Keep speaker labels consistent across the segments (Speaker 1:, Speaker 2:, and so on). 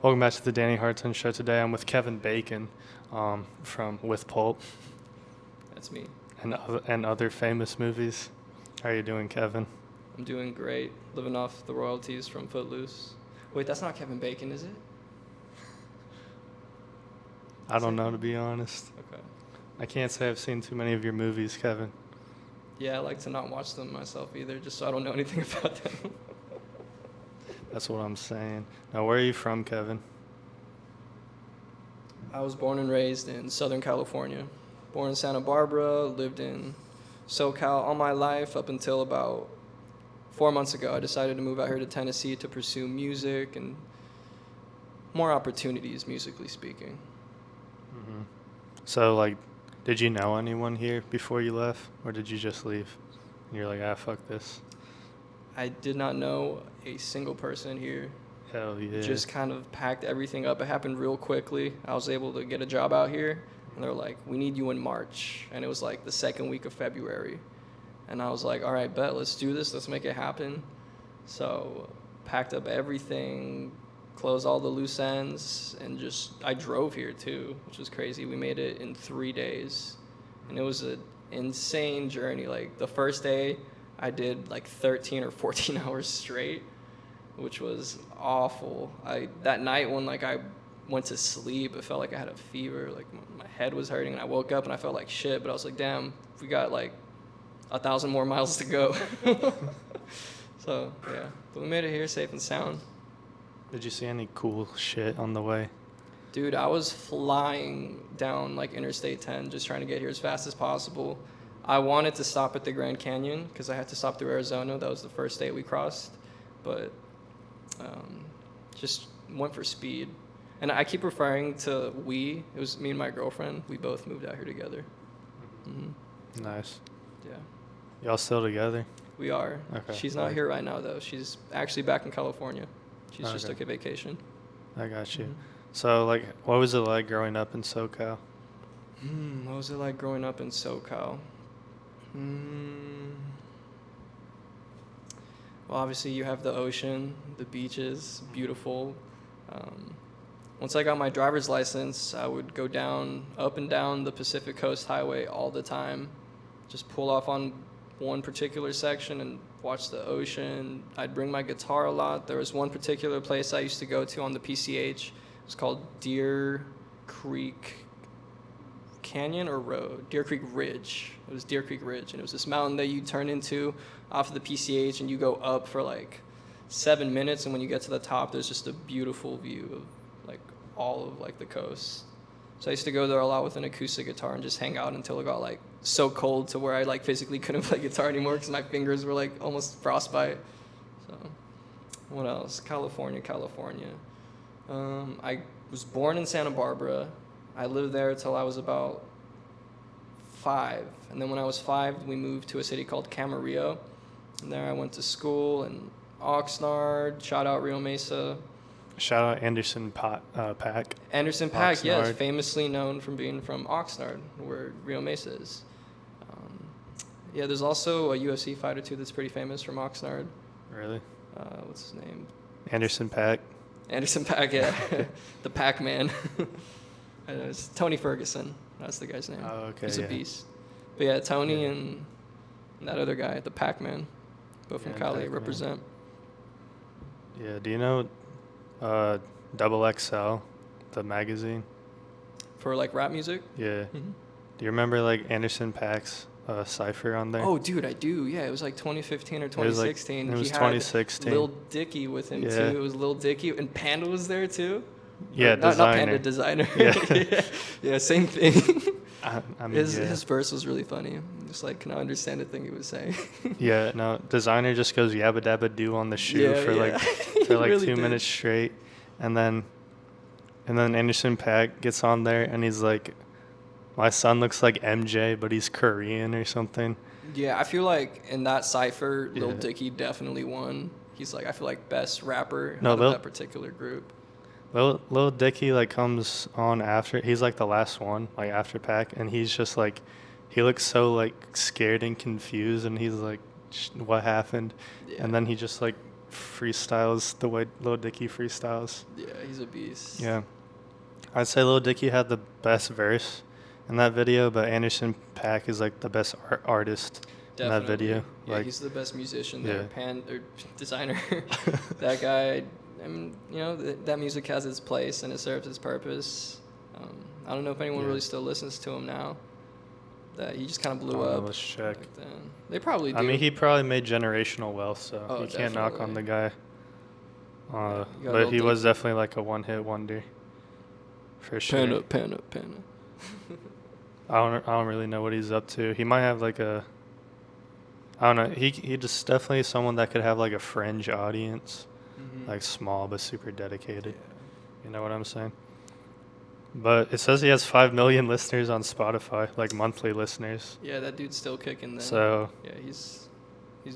Speaker 1: Welcome back to the Danny Harton Show. Today I'm with Kevin Bacon with Pulp
Speaker 2: That's me.
Speaker 1: and other famous movies. How are you doing, Kevin?
Speaker 2: I'm doing great. Living off the royalties from Footloose. Wait, that's not Kevin Bacon, is it?
Speaker 1: I don't know, to be honest.
Speaker 2: Okay.
Speaker 1: I can't say I've seen too many of your movies, Kevin.
Speaker 2: Yeah, I like to not watch them myself either, just so I don't know anything about them.
Speaker 1: That's what I'm saying. Now, where are you from, Kevin?
Speaker 2: I was born and raised in Southern California. Born in Santa Barbara, lived in SoCal all my life up until about 4 months ago. I decided to move out here to Tennessee to pursue music and more opportunities, musically speaking.
Speaker 1: Mm-hmm. So, did you know anyone here before you left, or did you just leave? And you're like, fuck this.
Speaker 2: I did not know a single person here.
Speaker 1: Hell yeah.
Speaker 2: Just kind of packed everything up. It happened real quickly. I was able to get a job out here, and they're like, we need you in March. And it was like the second week of February. And I was like, all right, bet, let's do this. Let's make it happen. So packed up everything, closed all the loose ends, and I drove here too, which was crazy. We made it in 3 days, and it was an insane journey. Like the first day, I did like 13 or 14 hours straight, which was awful. That night when I went to sleep, it felt like I had a fever. Like my head was hurting, and I woke up and I felt like shit. But I was like, damn, we got like 1,000 more miles to go. So yeah, but we made it here safe and sound.
Speaker 1: Did you see any cool shit on the way?
Speaker 2: Dude, I was flying down like Interstate 10, just trying to get here as fast as possible. I wanted to stop at the Grand Canyon because I had to stop through Arizona. That was the first state we crossed, but just went for speed. And I keep referring to we. It was me and my girlfriend. We both moved out here together. Mm-hmm.
Speaker 1: Nice.
Speaker 2: Yeah.
Speaker 1: Y'all still together?
Speaker 2: We are.
Speaker 1: Okay.
Speaker 2: She's not here right now, though. She's actually back in California. She's just took a vacation.
Speaker 1: I got you.
Speaker 2: Mm-hmm.
Speaker 1: So, what was it like growing up in SoCal?
Speaker 2: What was it like growing up in SoCal? Well, obviously you have the ocean, the beaches, beautiful. Once I got my driver's license, I would go up and down the Pacific Coast Highway all the time. Just pull off on one particular section and watch the ocean. I'd bring my guitar a lot. There was one particular place I used to go to on the PCH. It was called Deer Creek Canyon or Road? Deer Creek Ridge. It was Deer Creek Ridge, and it was this mountain that you turn into off of the PCH, and you go up for like 7 minutes, and when you get to the top, there's just a beautiful view of all of the coast. So I used to go there a lot with an acoustic guitar and just hang out until it got so cold to where I physically couldn't play guitar anymore because my fingers were almost frostbite. So what else? California. I was born in Santa Barbara. I lived there till I was about 5. And then when I was 5, we moved to a city called Camarillo. And there I went to school in Oxnard. Shout out Rio Mesa.
Speaker 1: Shout out Anderson Paak.
Speaker 2: Anderson Paak, yes,
Speaker 1: Oxnard.
Speaker 2: Famously known from being from Oxnard, where Rio Mesa is. There's also a UFC fighter too that's pretty famous from Oxnard.
Speaker 1: Really?
Speaker 2: What's his name?
Speaker 1: Anderson Paak.
Speaker 2: Anderson Paak, yeah. The Pac-Man. It's Tony Ferguson. That's the guy's name.
Speaker 1: Oh, okay.
Speaker 2: He's a beast. But yeah, Tony and that other guy, the Pac-Man, both from Cali,
Speaker 1: Pac-Man.
Speaker 2: represent.
Speaker 1: Yeah, do you know XXXTENTACION, the magazine?
Speaker 2: For rap music?
Speaker 1: Yeah.
Speaker 2: Mm-hmm.
Speaker 1: Do you remember Anderson Paak's cipher on there?
Speaker 2: Oh, dude, I do. Yeah, it was 2015 or 2016.
Speaker 1: It was
Speaker 2: he
Speaker 1: 2016.
Speaker 2: had Lil Dicky with him too. It was Lil Dicky, and Panda was there too.
Speaker 1: Yeah,
Speaker 2: not Panda, Designer.
Speaker 1: Yeah.
Speaker 2: Yeah, same thing.
Speaker 1: I mean,
Speaker 2: his verse was really funny. Just can I understand the thing he was saying?
Speaker 1: Yeah, no, Designer just goes yabba dabba doo on the shoe for
Speaker 2: really
Speaker 1: 2 minutes straight, and then Anderson Paak gets on there and he's like, my son looks like MJ, but he's Korean or something.
Speaker 2: Yeah, I feel like in that cipher, Lil Dicky definitely won. He's I feel like best rapper out of that particular group.
Speaker 1: Lil Dicky comes on after. He's the last one after Paak, and he's just he looks so scared and confused, and he's what happened? Yeah. And then he just freestyles the way Lil Dicky freestyles.
Speaker 2: Yeah, he's a beast.
Speaker 1: Yeah. I'd say Lil Dicky had the best verse in that video, but Anderson .Paak is like the best artist in that video.
Speaker 2: Yeah,
Speaker 1: like,
Speaker 2: he's the best musician there,
Speaker 1: yeah.
Speaker 2: or designer. That guy, I mean, you know, that music has its place and it serves its purpose. I don't know if anyone really still listens to him now. That he just kind of blew up.
Speaker 1: Let's check.
Speaker 2: Then. They probably do.
Speaker 1: I mean, he probably made generational wealth, so you can't knock on
Speaker 2: definitely.
Speaker 1: the guy.
Speaker 2: You got
Speaker 1: But he
Speaker 2: Lil
Speaker 1: was
Speaker 2: Dicky.
Speaker 1: definitely like a one-hit wonder, for sure.
Speaker 2: Panda.
Speaker 1: I don't really know what he's up to. He might have like a, I don't know. He just definitely someone that could have like a fringe audience, like small but super dedicated. You know what I'm saying? But it says he has 5 million listeners on Spotify, like monthly listeners.
Speaker 2: Yeah, that dude's still kicking there.
Speaker 1: So
Speaker 2: yeah, he's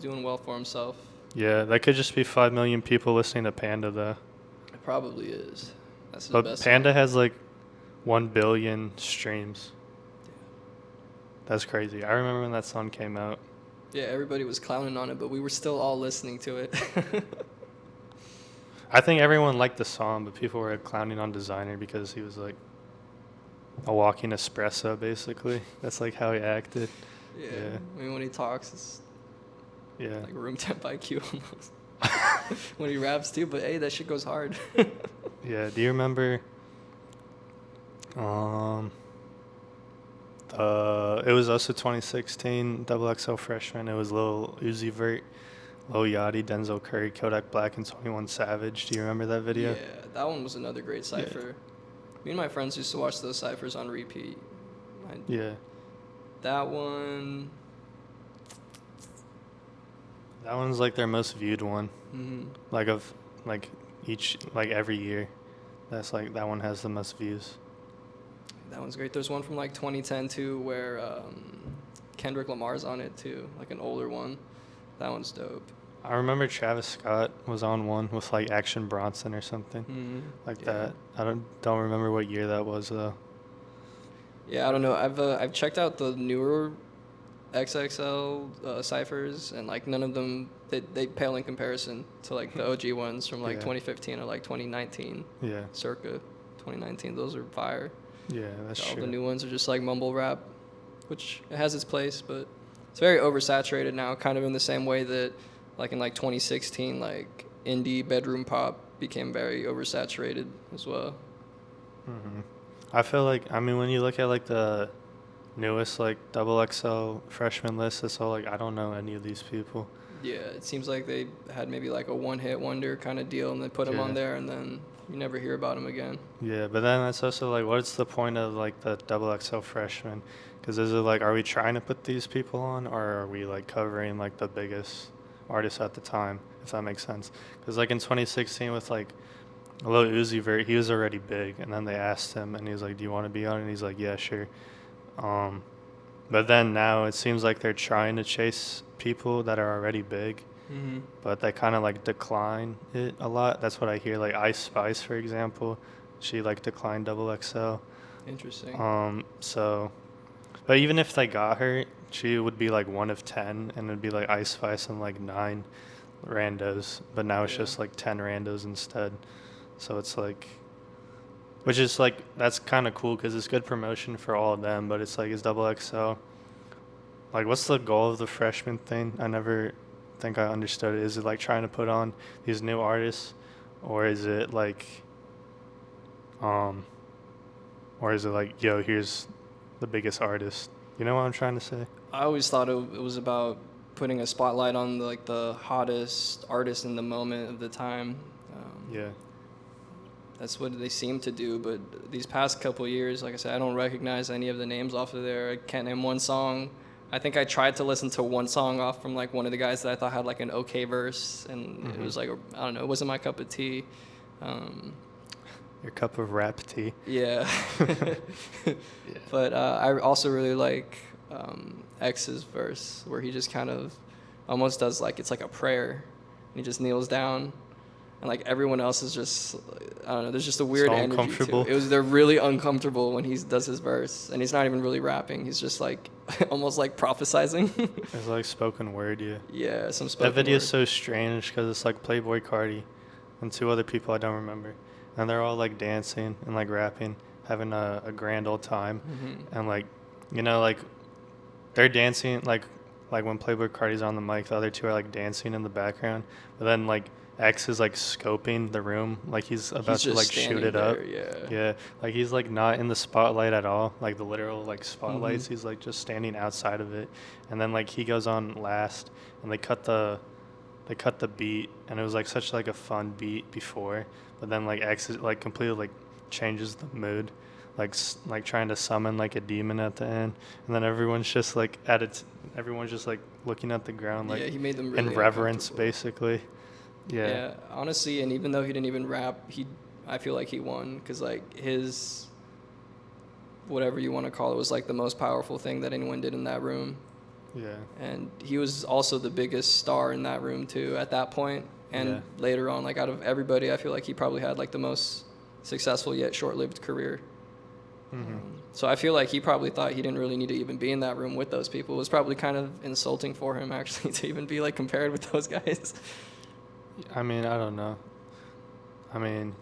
Speaker 2: doing well for himself.
Speaker 1: yeah, that could just be 5 million people listening to Panda though.
Speaker 2: It probably is. That's his
Speaker 1: But
Speaker 2: best
Speaker 1: Panda
Speaker 2: song.
Speaker 1: has like 1 billion streams. That's crazy. I remember when that song came out.
Speaker 2: Yeah, everybody was clowning on it, but we were still all listening to it.
Speaker 1: I think everyone liked the song, but people were clowning on Designer because he was like a walking espresso, basically. That's like how he acted.
Speaker 2: Yeah.
Speaker 1: Yeah.
Speaker 2: I mean, when he talks, it's
Speaker 1: Yeah.
Speaker 2: like room temp IQ almost. When he raps too, but hey, that shit goes hard.
Speaker 1: Yeah. Do you remember? It was also 2016 XXL Freshman. It was Lil Uzi Vert, Lil Yachty, Denzel Curry, Kodak Black, and 21 Savage. Do you remember that video?
Speaker 2: Yeah, that one was another great cipher. Me and my friends used to watch those ciphers on repeat.
Speaker 1: Yeah.
Speaker 2: That one.
Speaker 1: That one's like their most viewed one.
Speaker 2: Mm-hmm.
Speaker 1: Like of like each like every year. That's like that one has the most views.
Speaker 2: That one's great. There's one from like 2010 too where Kendrick Lamar's on it too, like an older one. That one's dope.
Speaker 1: I remember Travis Scott was on one with like Action Bronson or something like that. I don't remember what year that was though.
Speaker 2: Yeah, I don't know. I've checked out the newer XXL ciphers, and like none of them they pale in comparison to like the OG ones from like 2015 or like 2019.
Speaker 1: Yeah.
Speaker 2: Circa 2019. Those are fire.
Speaker 1: Yeah, that's
Speaker 2: All
Speaker 1: true.
Speaker 2: the new ones are just like mumble rap, which it has its place, but it's very oversaturated now, kind of in the same way that like in like 2016, like indie bedroom pop became very oversaturated as well.
Speaker 1: I feel like, I mean, when you look at like the newest like XXL freshman list, it's all like I don't know any of these people.
Speaker 2: Yeah, it seems like they had maybe like a one-hit wonder kind of deal, and they put them on there, and then you never hear about them again.
Speaker 1: Yeah, but then it's also like, what's the point of like the XXL freshman? Because is it like, are we trying to put these people on, or are we like covering like the biggest artists at the time? If that makes sense. Because like in 2016 with like Lil Uzi Vert, he was already big, and then they asked him, and he was like, "Do you want to be on?" And he's like, "Yeah, sure." But then now it seems like they're trying to chase people that are already big, but they kind of like decline it a lot. That's what I hear. Like Ice Spice, for example, she like declined XXL.
Speaker 2: Interesting.
Speaker 1: So, but even if they got her, she would be like 1 of 10, and it'd be like Ice Spice and like 9 randos. But now it's just like 10 randos instead. So it's like, which is like, that's kind of cool because it's good promotion for all of them. But it's like, is XXL, like, what's the goal of the freshman thing? I never think I understood it. Is it like trying to put on these new artists, or is it like, yo, here's the biggest artist? You know what I'm trying to say?
Speaker 2: I always thought it was about putting a spotlight on like the hottest artist in the moment of the time.
Speaker 1: Yeah.
Speaker 2: That's what they seem to do, but these past couple of years, like I said, I don't recognize any of the names off of there. I can't name one song. I think I tried to listen to one song off from like one of the guys that I thought had like an okay verse, and it was like, I don't know, it wasn't my cup of tea.
Speaker 1: Your cup of rap tea.
Speaker 2: Yeah. But I also really like X's verse, where he just kind of almost does like, it's like a prayer. He just kneels down and like everyone else is just, I don't know, there's just a weird
Speaker 1: So
Speaker 2: energy to
Speaker 1: uncomfortable.
Speaker 2: it. They're really uncomfortable when he does his verse, and he's not even really rapping. He's just like almost like prophesizing.
Speaker 1: It's like spoken word, yeah.
Speaker 2: Yeah, some spoken
Speaker 1: That video
Speaker 2: word.
Speaker 1: is so strange because it's like Playboy Cardi and two other people I don't remember, and they're all like dancing and like rapping, having a grand old time, and like, you know, like they're dancing like when Playboy Cardi's on the mic, the other two are like dancing in the background, but then like X is like scoping the room, like he's about
Speaker 2: He's
Speaker 1: to
Speaker 2: just
Speaker 1: like shoot
Speaker 2: standing
Speaker 1: it up.
Speaker 2: there, yeah.
Speaker 1: Yeah, like he's like not in the spotlight at all, like the literal like spotlights. He's like just standing outside of it, and then like he goes on last, and they cut the beat, and it was like such like a fun beat before, but then like X is like completely like changes the mood, like like trying to summon like a demon at the end, and then everyone's just like everyone's just like looking at the ground like
Speaker 2: Yeah, he made them really
Speaker 1: in reverence
Speaker 2: uncomfortable.
Speaker 1: basically. Yeah.
Speaker 2: Honestly, and even though he didn't even rap, I feel like he won because like his, whatever you want to call it, was like the most powerful thing that anyone did in that room.
Speaker 1: Yeah.
Speaker 2: And he was also the biggest star in that room too at that point. And
Speaker 1: Yeah.
Speaker 2: later on, like out of everybody, I feel like he probably had like the most successful yet short-lived career. So I feel like he probably thought he didn't really need to even be in that room with those people. It was probably kind of insulting for him actually to even be like compared with those guys.
Speaker 1: I mean, I don't know. I mean,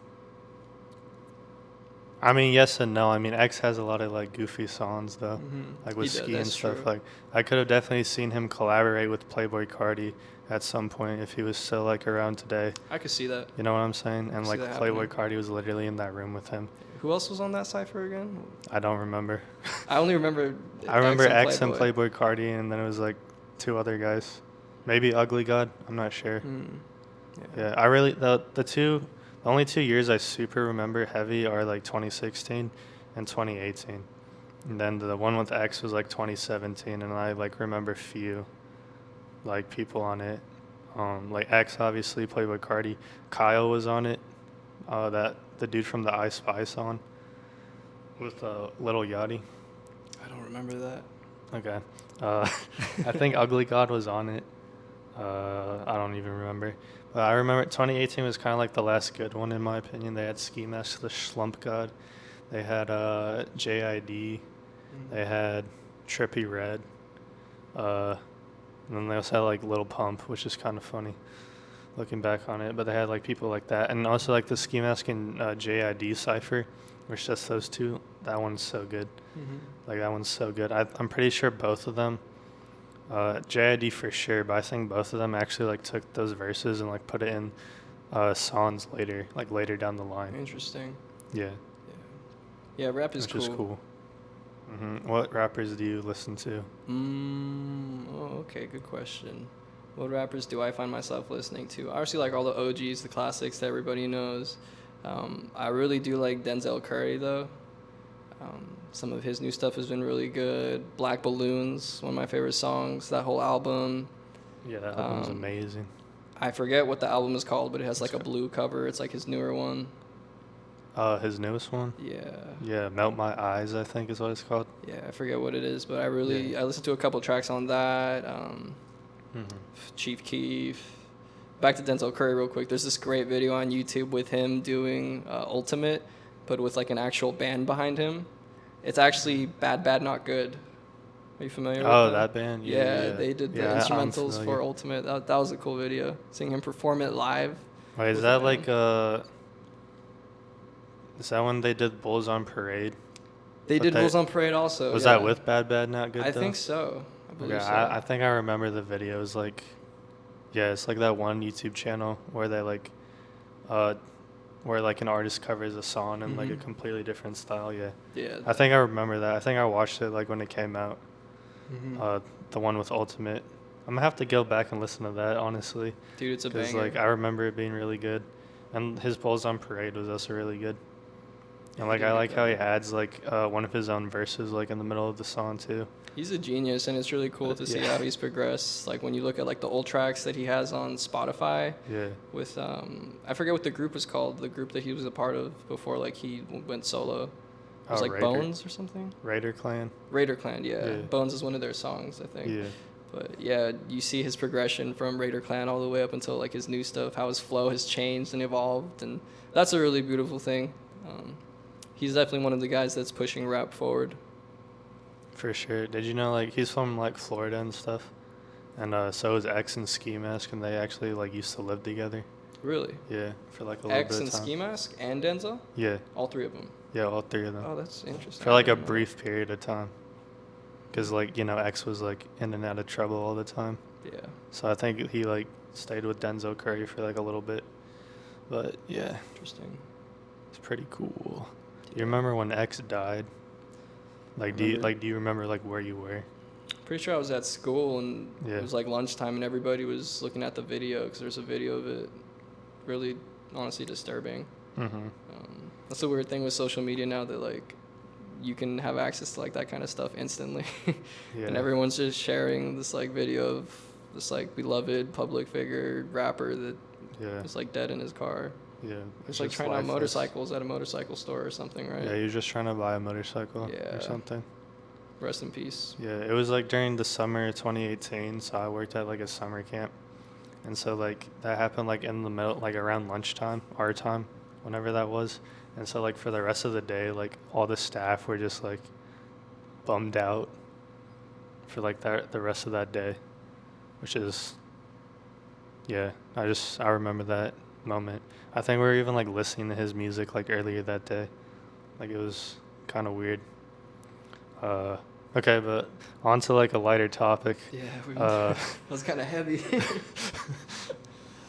Speaker 1: yes and no. I mean, X has a lot of like goofy songs though, like with
Speaker 2: He does,
Speaker 1: Ski and
Speaker 2: that's
Speaker 1: stuff.
Speaker 2: true.
Speaker 1: Like, I could have definitely seen him collaborate with Playboy Cardi at some point if he was still like around today.
Speaker 2: I could see that.
Speaker 1: You know what I'm saying? And
Speaker 2: see
Speaker 1: like
Speaker 2: that
Speaker 1: Playboy
Speaker 2: happening.
Speaker 1: Cardi was literally in that room with him.
Speaker 2: Who else was on that cipher again?
Speaker 1: I don't remember.
Speaker 2: I only remember
Speaker 1: I remember X and Playboy Cardi, and then it was like two other guys, maybe Ugly God. I'm not sure. Yeah, I really the only 2 years I super remember heavy are like 2016 and 2018, and then the one with X was like 2017, and I like remember few like people on it. Like X obviously, Playboy Cardi, Kyle was on it. That the dude from the I Spy song with Little Yachty.
Speaker 2: I don't remember that.
Speaker 1: Okay. I think Ugly God was on it. I don't even remember. But I remember 2018 was kind of like the last good one, in my opinion. They had Ski Mask, the Schlump God. They had JID. They had Trippy Red. And then they also had like Little Pump, which is kind of funny looking back on it. But they had like people like that. And also like the Ski Mask and JID cipher, which just those two. That one's so good. Like that one's so good. I'm pretty sure both of them, JID for sure, but I think both of them actually like took those verses and like put it in songs later, like later down the line.
Speaker 2: Interesting.
Speaker 1: Yeah,
Speaker 2: Yeah, rap is
Speaker 1: which
Speaker 2: cool.
Speaker 1: is cool. What rappers do you listen to?
Speaker 2: Okay, good question. What rappers do I find myself listening to? I obviously like all the OGs, the classics that everybody knows. I really do like Denzel Curry though. Some of his new stuff has been really good. Black Balloons, one of my favorite songs. That whole album.
Speaker 1: Yeah, that album's amazing.
Speaker 2: I forget what the album is called, but it has like a blue cover. It's like his newer one.
Speaker 1: His newest one?
Speaker 2: Yeah.
Speaker 1: Yeah, Melt My Eyes, I think is what it's called.
Speaker 2: Yeah, I forget what it is, but I listened to a couple tracks on that. Chief Keef. Back to Denzel Curry real quick. There's this great video on YouTube with him doing Ultimate, but with like an actual band behind him. It's actually Bad Bad Not Good. Are you familiar with them?
Speaker 1: That band?
Speaker 2: Yeah, they did the
Speaker 1: I'm
Speaker 2: instrumentals for
Speaker 1: familiar.
Speaker 2: Ultimate. That was a cool video. Seeing him perform it live.
Speaker 1: Wait, is
Speaker 2: with
Speaker 1: that
Speaker 2: the
Speaker 1: like
Speaker 2: band.
Speaker 1: is that when they did Bulls on Parade?
Speaker 2: They
Speaker 1: But
Speaker 2: did
Speaker 1: they-
Speaker 2: Bulls on Parade also.
Speaker 1: Was
Speaker 2: yeah.
Speaker 1: that with Bad Bad Not Good
Speaker 2: I
Speaker 1: though?
Speaker 2: think so. I believe
Speaker 1: Okay,
Speaker 2: so.
Speaker 1: I think I remember the videos. Like, yeah, it's like that one YouTube channel where they like, where like an artist covers a song in like a completely different style. Yeah,
Speaker 2: Yeah.
Speaker 1: I think I remember that. I think I watched it like when it came out.
Speaker 2: Mhm.
Speaker 1: The one with Ultimate. I'm gonna have to go back and listen to that honestly,
Speaker 2: Dude, it's a
Speaker 1: because
Speaker 2: banger.
Speaker 1: like I remember it being really good, and his Bulls on Parade was also really good.
Speaker 2: Yeah,
Speaker 1: And like
Speaker 2: he did
Speaker 1: I
Speaker 2: make
Speaker 1: like
Speaker 2: that
Speaker 1: how he
Speaker 2: one.
Speaker 1: adds like one of his own verses like in the middle of the song too.
Speaker 2: He's a genius, and it's really cool to see
Speaker 1: Yeah.
Speaker 2: how he's progressed. Like when you look at like the old tracks that he has on Spotify
Speaker 1: Yeah.
Speaker 2: with I forget what the group was called. The group that he was a part of before like he went solo. It was like
Speaker 1: Raider-
Speaker 2: Bones or something.
Speaker 1: Raider Clan.
Speaker 2: Raider Clan, yeah.
Speaker 1: Yeah.
Speaker 2: Bones is one of their songs, I think.
Speaker 1: Yeah.
Speaker 2: But yeah, you see his progression from Raider Clan all the way up until like his new stuff, how his flow has changed and evolved, and that's a really beautiful thing. He's definitely one of the guys that's pushing rap forward.
Speaker 1: For sure. Did you know like he's from like Florida and stuff? And so is X and Ski Mask, and they actually like used to live together.
Speaker 2: Really?
Speaker 1: Yeah, for like a little
Speaker 2: X
Speaker 1: bit
Speaker 2: and
Speaker 1: of time.
Speaker 2: Ski Mask and Denzel?
Speaker 1: Yeah,
Speaker 2: All three of them.
Speaker 1: yeah, all three of them.
Speaker 2: Oh, that's interesting.
Speaker 1: For like
Speaker 2: I
Speaker 1: a
Speaker 2: didn't know
Speaker 1: brief period of time. Because like, you know, X was like in and out of trouble all the time.
Speaker 2: that. Yeah.
Speaker 1: So I think he like stayed with Denzel Curry for like a little bit. But yeah,
Speaker 2: Interesting.
Speaker 1: it's pretty cool. You remember when X died? Like do you remember like where you were?
Speaker 2: Pretty sure I was at school and
Speaker 1: Yeah.
Speaker 2: it was like lunchtime and everybody was looking at the video because there's a video of it. Really, honestly disturbing.
Speaker 1: Mm-hmm.
Speaker 2: That's the weird thing with social media now, that like you can have access to like that kind of stuff instantly.
Speaker 1: Yeah.
Speaker 2: And everyone's just sharing this like video of this like beloved public figure rapper that
Speaker 1: Yeah.
Speaker 2: was like dead in his car.
Speaker 1: Yeah.
Speaker 2: It's like
Speaker 1: just
Speaker 2: trying out
Speaker 1: lifeless.
Speaker 2: motorcycles at a motorcycle store or something, right?
Speaker 1: Yeah, he was just trying to buy a motorcycle
Speaker 2: Yeah.
Speaker 1: or something.
Speaker 2: Rest in peace.
Speaker 1: Yeah, it was like during the summer of 2018, so I worked at like a summer camp. And so like that happened like in the middle, like around lunchtime, our time, whenever that was. And so like for the rest of the day, like all the staff were just like bummed out for like the rest of that day, which is, yeah, I remember that moment. I think we were even like listening to his music like earlier that day. Like it was kind of weird. Okay, but on to like a lighter topic.
Speaker 2: Yeah,
Speaker 1: Uh,
Speaker 2: that was kind of heavy.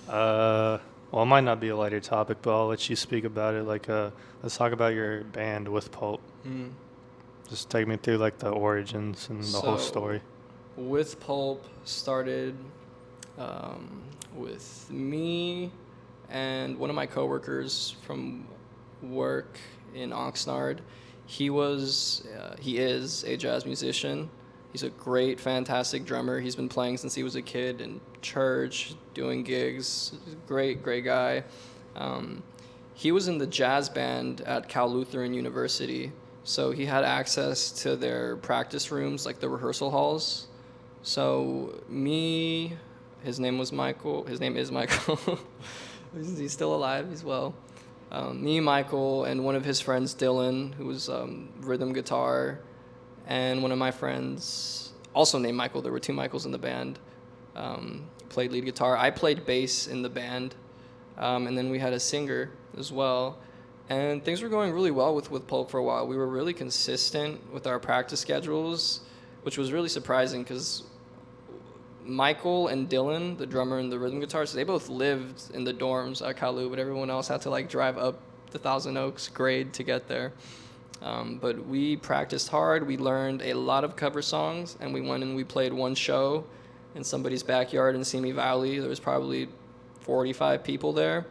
Speaker 1: Well, it might not be a lighter topic, but I'll let you speak about it. Like, let's talk about your band with Pulp. Just take me through like the origins and the whole story.
Speaker 2: With Pulp started with me and one of my coworkers from work in Oxnard. He is a jazz musician. He's a great, fantastic drummer. He's been playing since he was a kid in church, doing gigs. Great, great guy. He was in the jazz band at Cal Lutheran University, so he had access to their practice rooms, like the rehearsal halls. So his name is Michael. He's still alive. He's well. Me, Michael, and one of his friends, Dylan, who was rhythm guitar, and one of my friends, also named Michael. There were two Michaels in the band. Played lead guitar. I played bass in the band, and then we had a singer as well. And things were going really well with Pulp for a while. We were really consistent with our practice schedules, which was really surprising because Michael and Dylan, the drummer and the rhythm guitarist, they both lived in the dorms at Kalu, but everyone else had to like drive up the Thousand Oaks grade to get there. But we practiced hard. We learned a lot of cover songs, and we went and we played one show in somebody's backyard in Simi Valley. There was probably 45 people there.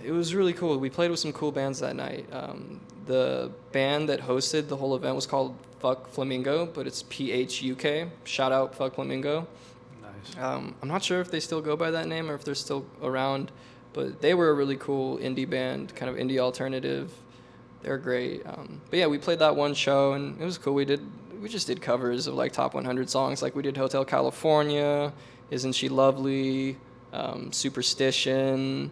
Speaker 2: It was really cool. We played with some cool bands that night. The band that hosted the whole event was called Fuck Flamingo, but it's PHUK. Shout out Fuck Flamingo.
Speaker 1: Nice.
Speaker 2: I'm not sure if they still go by that name or if they're still around, but they were a really cool indie band, kind of indie alternative. They're great. But yeah, we played that one show and it was cool. We just did covers of like top 100 songs. Like we did Hotel California, Isn't She Lovely, Superstition,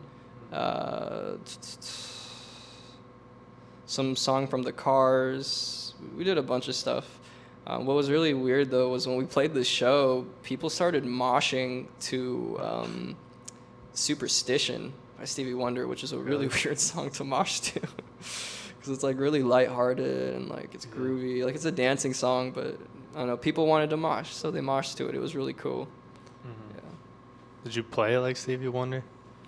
Speaker 2: some song from the Cars. We did a bunch of stuff. What was really weird though was when we played the show, people started moshing to Superstition by Stevie Wonder, which is a really weird song to mosh to. Because it's like really lighthearted and like it's groovy. Like it's a dancing song, but I don't know, people wanted to mosh, so they moshed to it. It was really cool.
Speaker 1: Mm-hmm.
Speaker 2: Yeah.
Speaker 1: Did you play it like Stevie Wonder?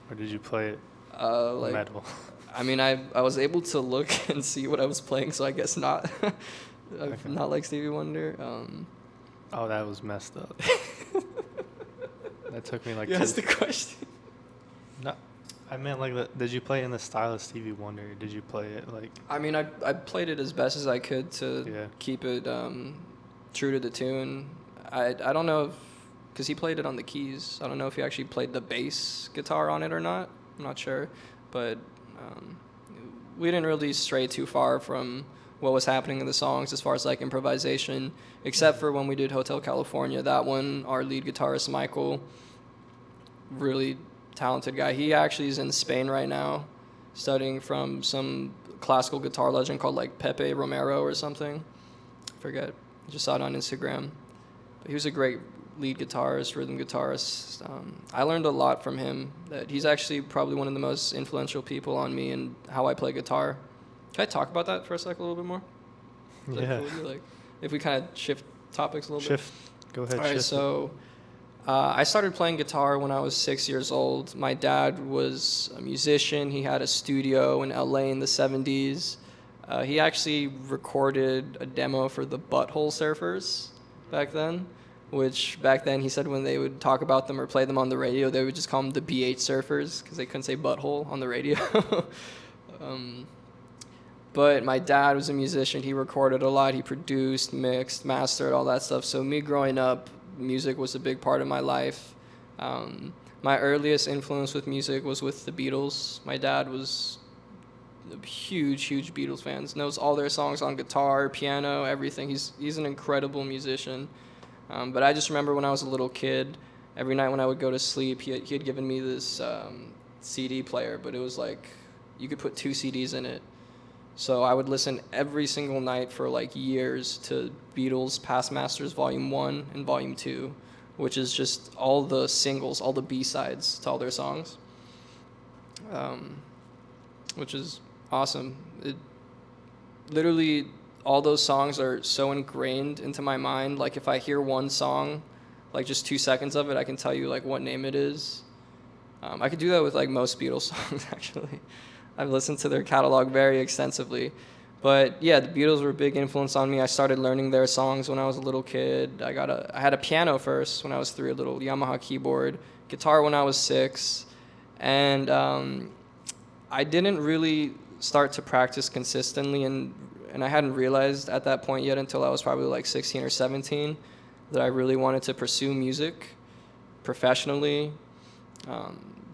Speaker 1: Or did you play it
Speaker 2: Like
Speaker 1: metal?
Speaker 2: I mean, I was able to look and see what I was playing, so I guess not.
Speaker 1: Okay.
Speaker 2: Not like Stevie Wonder.
Speaker 1: Oh, that was messed up. That took me like
Speaker 2: Yeah, that's the question.
Speaker 1: No, I meant like, did you play in the style of Stevie Wonder? Or did you play it like?
Speaker 2: I mean, I played it as best as I could to keep it true to the tune. I don't know because he played it on the keys. I don't know if he actually played the bass guitar on it or not. I'm not sure, but we didn't really stray too far from what was happening in the songs as far as like improvisation, except for when we did Hotel California. That one, our lead guitarist Michael, really talented guy. He actually is in Spain right now, studying from some classical guitar legend called like Pepe Romero or something. I forget. I just saw it on Instagram. But he was a great lead guitarist, rhythm guitarist. I learned a lot from him. That he's actually probably one of the most influential people on me and how I play guitar. Can I talk about that for a second, a little bit more? Is that cool with you? Like, if we kind of shift topics a little bit.
Speaker 1: Go ahead.
Speaker 2: All right, so I started playing guitar when I was 6 years old. My dad was a musician. He had a studio in LA in the 70s. He actually recorded a demo for the Butthole Surfers back then, which back then he said when they would talk about them or play them on the radio, they would just call them the BH Surfers because they couldn't say butthole on the radio. But my dad was a musician. He recorded a lot. He produced, mixed, mastered, all that stuff. So me growing up, music was a big part of my life. My earliest influence with music was with the Beatles. My dad was a huge Beatles fan. Knows all their songs on guitar, piano, everything. He's an incredible musician. But I just remember when I was a little kid, every night when I would go to sleep, he had given me this CD player, but it was like you could put 2 CDs in it. So I would listen every single night for like years to Beatles Past Masters Volume 1 and Volume 2, which is just all the singles, all the B-sides to all their songs, which is awesome. Literally, all those songs are so ingrained into my mind. Like if I hear one song, like just 2 seconds of it, I can tell you like what name it is. I could do that with like most Beatles songs, actually. I've listened to their catalog very extensively. But yeah, the Beatles were a big influence on me. I started learning their songs when I was a little kid. I had a piano first when I was 3, a little Yamaha keyboard, guitar when I was 6, and I didn't really start to practice consistently, and I hadn't realized at that point yet until I was probably like 16 or 17 that I really wanted to pursue music professionally.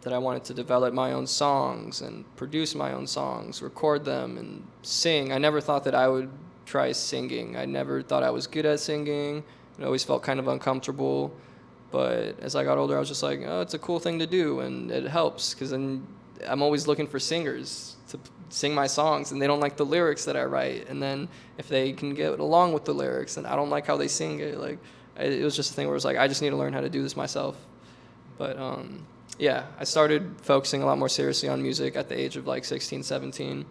Speaker 2: That I wanted to develop my own songs and produce my own songs, record them, and sing. I never thought that I would try singing. I never thought I was good at singing. I always felt kind of uncomfortable. But as I got older, I was just like, oh, it's a cool thing to do, and it helps, because then I'm always looking for singers to sing my songs, and they don't like the lyrics that I write. And then if they can get along with the lyrics, and I don't like how they sing it, like, it was just a thing where it was like, I just need to learn how to do this myself. But yeah, I started focusing a lot more seriously on music at the age of like 16, 17.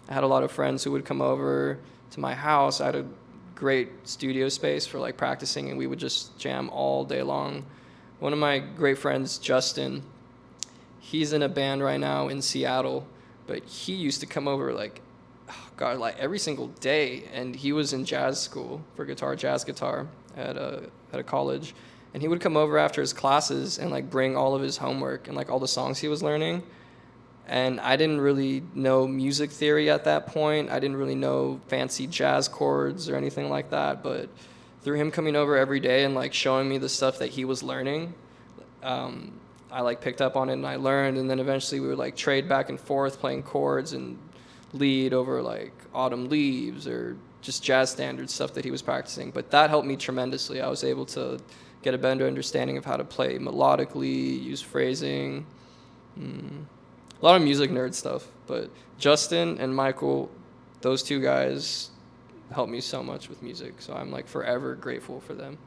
Speaker 2: I had a lot of friends who would come over to my house. I had a great studio space for like practicing, and we would just jam all day long. One of my great friends, Justin, he's in a band right now in Seattle, but he used to come over like, oh God, like every single day. And he was in jazz school for jazz guitar at a college. And he would come over after his classes and like bring all of his homework and like all the songs he was learning. And I didn't really know music theory at that point. I didn't really know fancy jazz chords or anything like that. But through him coming over every day and like showing me the stuff that he was learning, I like picked up on it and I learned. And then eventually we would like trade back and forth playing chords and lead over like Autumn Leaves or just jazz standard stuff that he was practicing. But that helped me tremendously. I was able to get a better understanding of how to play melodically, use phrasing, a lot of music nerd stuff. But Justin and Michael, those 2 guys helped me so much with music, so I'm like forever grateful for them.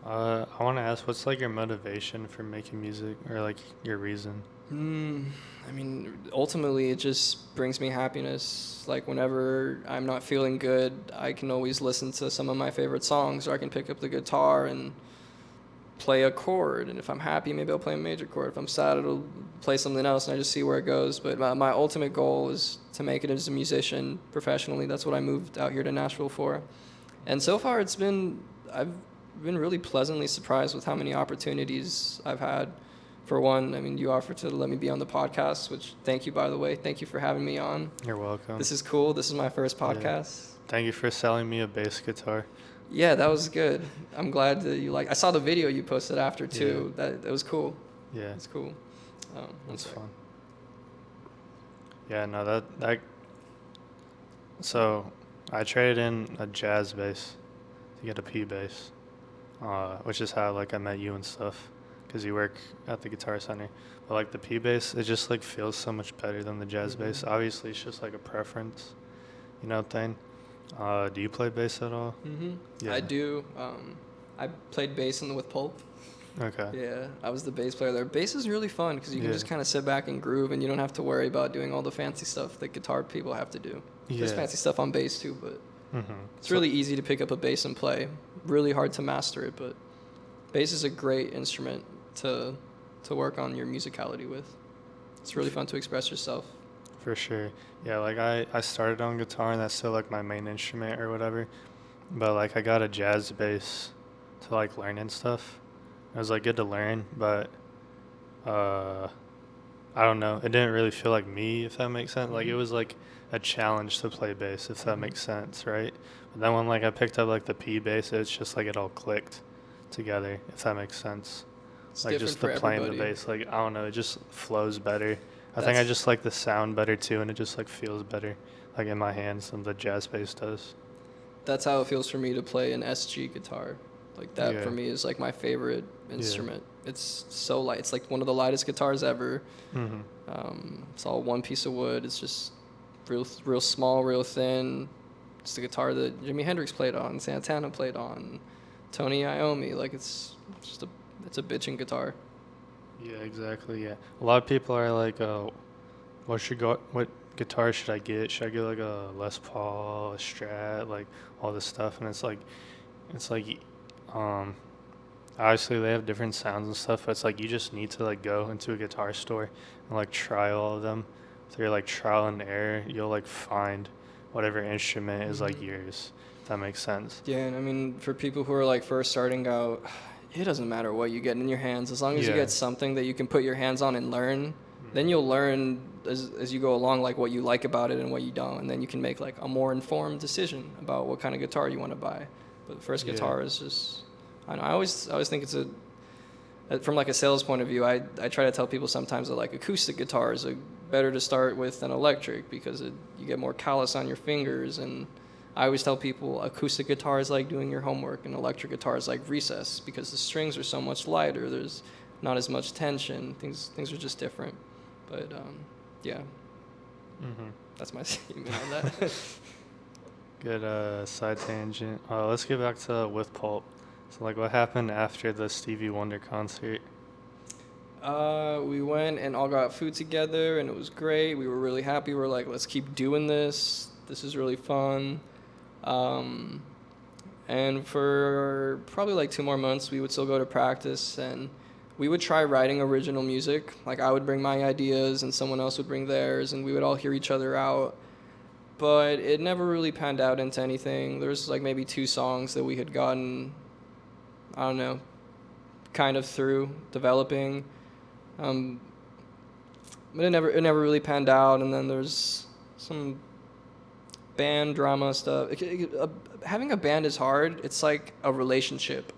Speaker 1: I want to ask, what's like your motivation for making music, or like your reason?
Speaker 2: I mean, ultimately, it just brings me happiness. Like, whenever I'm not feeling good, I can always listen to some of my favorite songs, or I can pick up the guitar and play a chord. And if I'm happy, maybe I'll play a major chord. If I'm sad, it'll play something else, and I just see where it goes. But my ultimate goal is to make it as a musician professionally. That's what I moved out here to Nashville for. And so far, I've been really pleasantly surprised with how many opportunities I've had. For one, I mean, you offered to let me be on the podcast, which thank you, by the way. Thank you for having me on.
Speaker 1: You're welcome.
Speaker 2: This is cool. This is my first podcast.
Speaker 1: Yeah. Thank you for selling me a bass guitar.
Speaker 2: Yeah, that was good. I'm glad that you like. I saw the video you posted after too.
Speaker 1: Yeah.
Speaker 2: That was cool.
Speaker 1: Yeah,
Speaker 2: it's cool.
Speaker 1: That's fun. Yeah, no, that So I traded in a jazz bass to get a P bass, which is how like I met you and stuff, because you work at the Guitar Center. But like the P bass, it just like feels so much better than the jazz bass.
Speaker 2: Mm-hmm.
Speaker 1: Obviously, it's just like a preference, thing. Do you play bass at all?
Speaker 2: Mm-hmm.
Speaker 1: Yeah.
Speaker 2: I do. I played bass with Pulp.
Speaker 1: Okay.
Speaker 2: Yeah, I was the bass player there. Bass is really fun because you can
Speaker 1: Yeah.
Speaker 2: just kind of sit back and groove, and you don't have to worry about doing all the fancy stuff that guitar people have to do. There's
Speaker 1: Yeah.
Speaker 2: fancy stuff on bass too, but
Speaker 1: Mm-hmm.
Speaker 2: it's really easy to pick up a bass and play. Really hard to master it, but bass is a great instrument to work on your musicality with. It's really fun to express yourself.
Speaker 1: For sure. Yeah, like I started on guitar and that's still like my main instrument or whatever. But like I got a jazz bass to like learn and stuff. It was like good to learn, but uh I don't know. It didn't really feel like me, if that makes sense. Like it was like a challenge to play bass, if that makes sense, right? But then when like I picked up like the P bass, it's just like it all clicked together, if that makes sense.
Speaker 2: It's
Speaker 1: Like
Speaker 2: different
Speaker 1: just the
Speaker 2: for
Speaker 1: playing the
Speaker 2: everybody.
Speaker 1: bass, like I don't know, it just flows better. I think I
Speaker 2: That's
Speaker 1: just like the sound better too, and it just like feels better, like in my hands than the jazz bass does.
Speaker 2: that's how it feels for me to play an SG guitar. Like that for
Speaker 1: Yeah.
Speaker 2: me is like my favorite
Speaker 1: Yeah.
Speaker 2: instrument. It's so light. It's like one of the lightest guitars ever.
Speaker 1: Mhm.
Speaker 2: It's all one piece of wood. It's just real small, real thin. It's the guitar that Jimi Hendrix played on, Santana played on, Tony Iommi. Like it's a bitchin' guitar.
Speaker 1: Yeah, exactly. Yeah, a lot of people are like, what guitar should I get? Should I get like a Les Paul, a Strat, like all this stuff? And it's like, um, obviously they have different sounds and stuff, but it's like you just need to like go into a guitar store and like try all of them. Through like trial and error, you'll like find whatever instrument is like yours. If that makes sense.
Speaker 2: Yeah, and I mean for people who are like first starting out, it doesn't matter what you get in your hands as long as you
Speaker 1: Yeah.
Speaker 2: get something that you can put your hands on and learn. Then you'll learn as you go along like what you like about it and what you don't, and then you can make like a more informed decision about what kind of guitar you want to buy. But the first
Speaker 1: Yeah.
Speaker 2: guitar is just I know I always think it's from like a sales point of view, I try to tell people sometimes that like acoustic guitars are better to start with than electric because you get more callus on your fingers, and I always tell people acoustic guitar is like doing your homework and electric guitar is like recess because the strings are so much lighter, there's not as much tension, things are just different. But yeah,
Speaker 1: Mhm.
Speaker 2: that's my statement on that.
Speaker 1: Good side tangent. Let's get back to with Pulp. So like, what happened after the Stevie Wonder concert?
Speaker 2: We went and all got food together, and it was great. We were really happy. We were like, let's keep doing this. This is really fun. And for probably like 2 more months, we would still go to practice, and we would try writing original music. Like I would bring my ideas, and someone else would bring theirs, and we would all hear each other out. But it never really panned out into anything. There was like maybe 2 songs that we had gotten, I don't know, kind of through developing. But it never really panned out, and then there's some band drama stuff. Having a band is hard. It's like a relationship,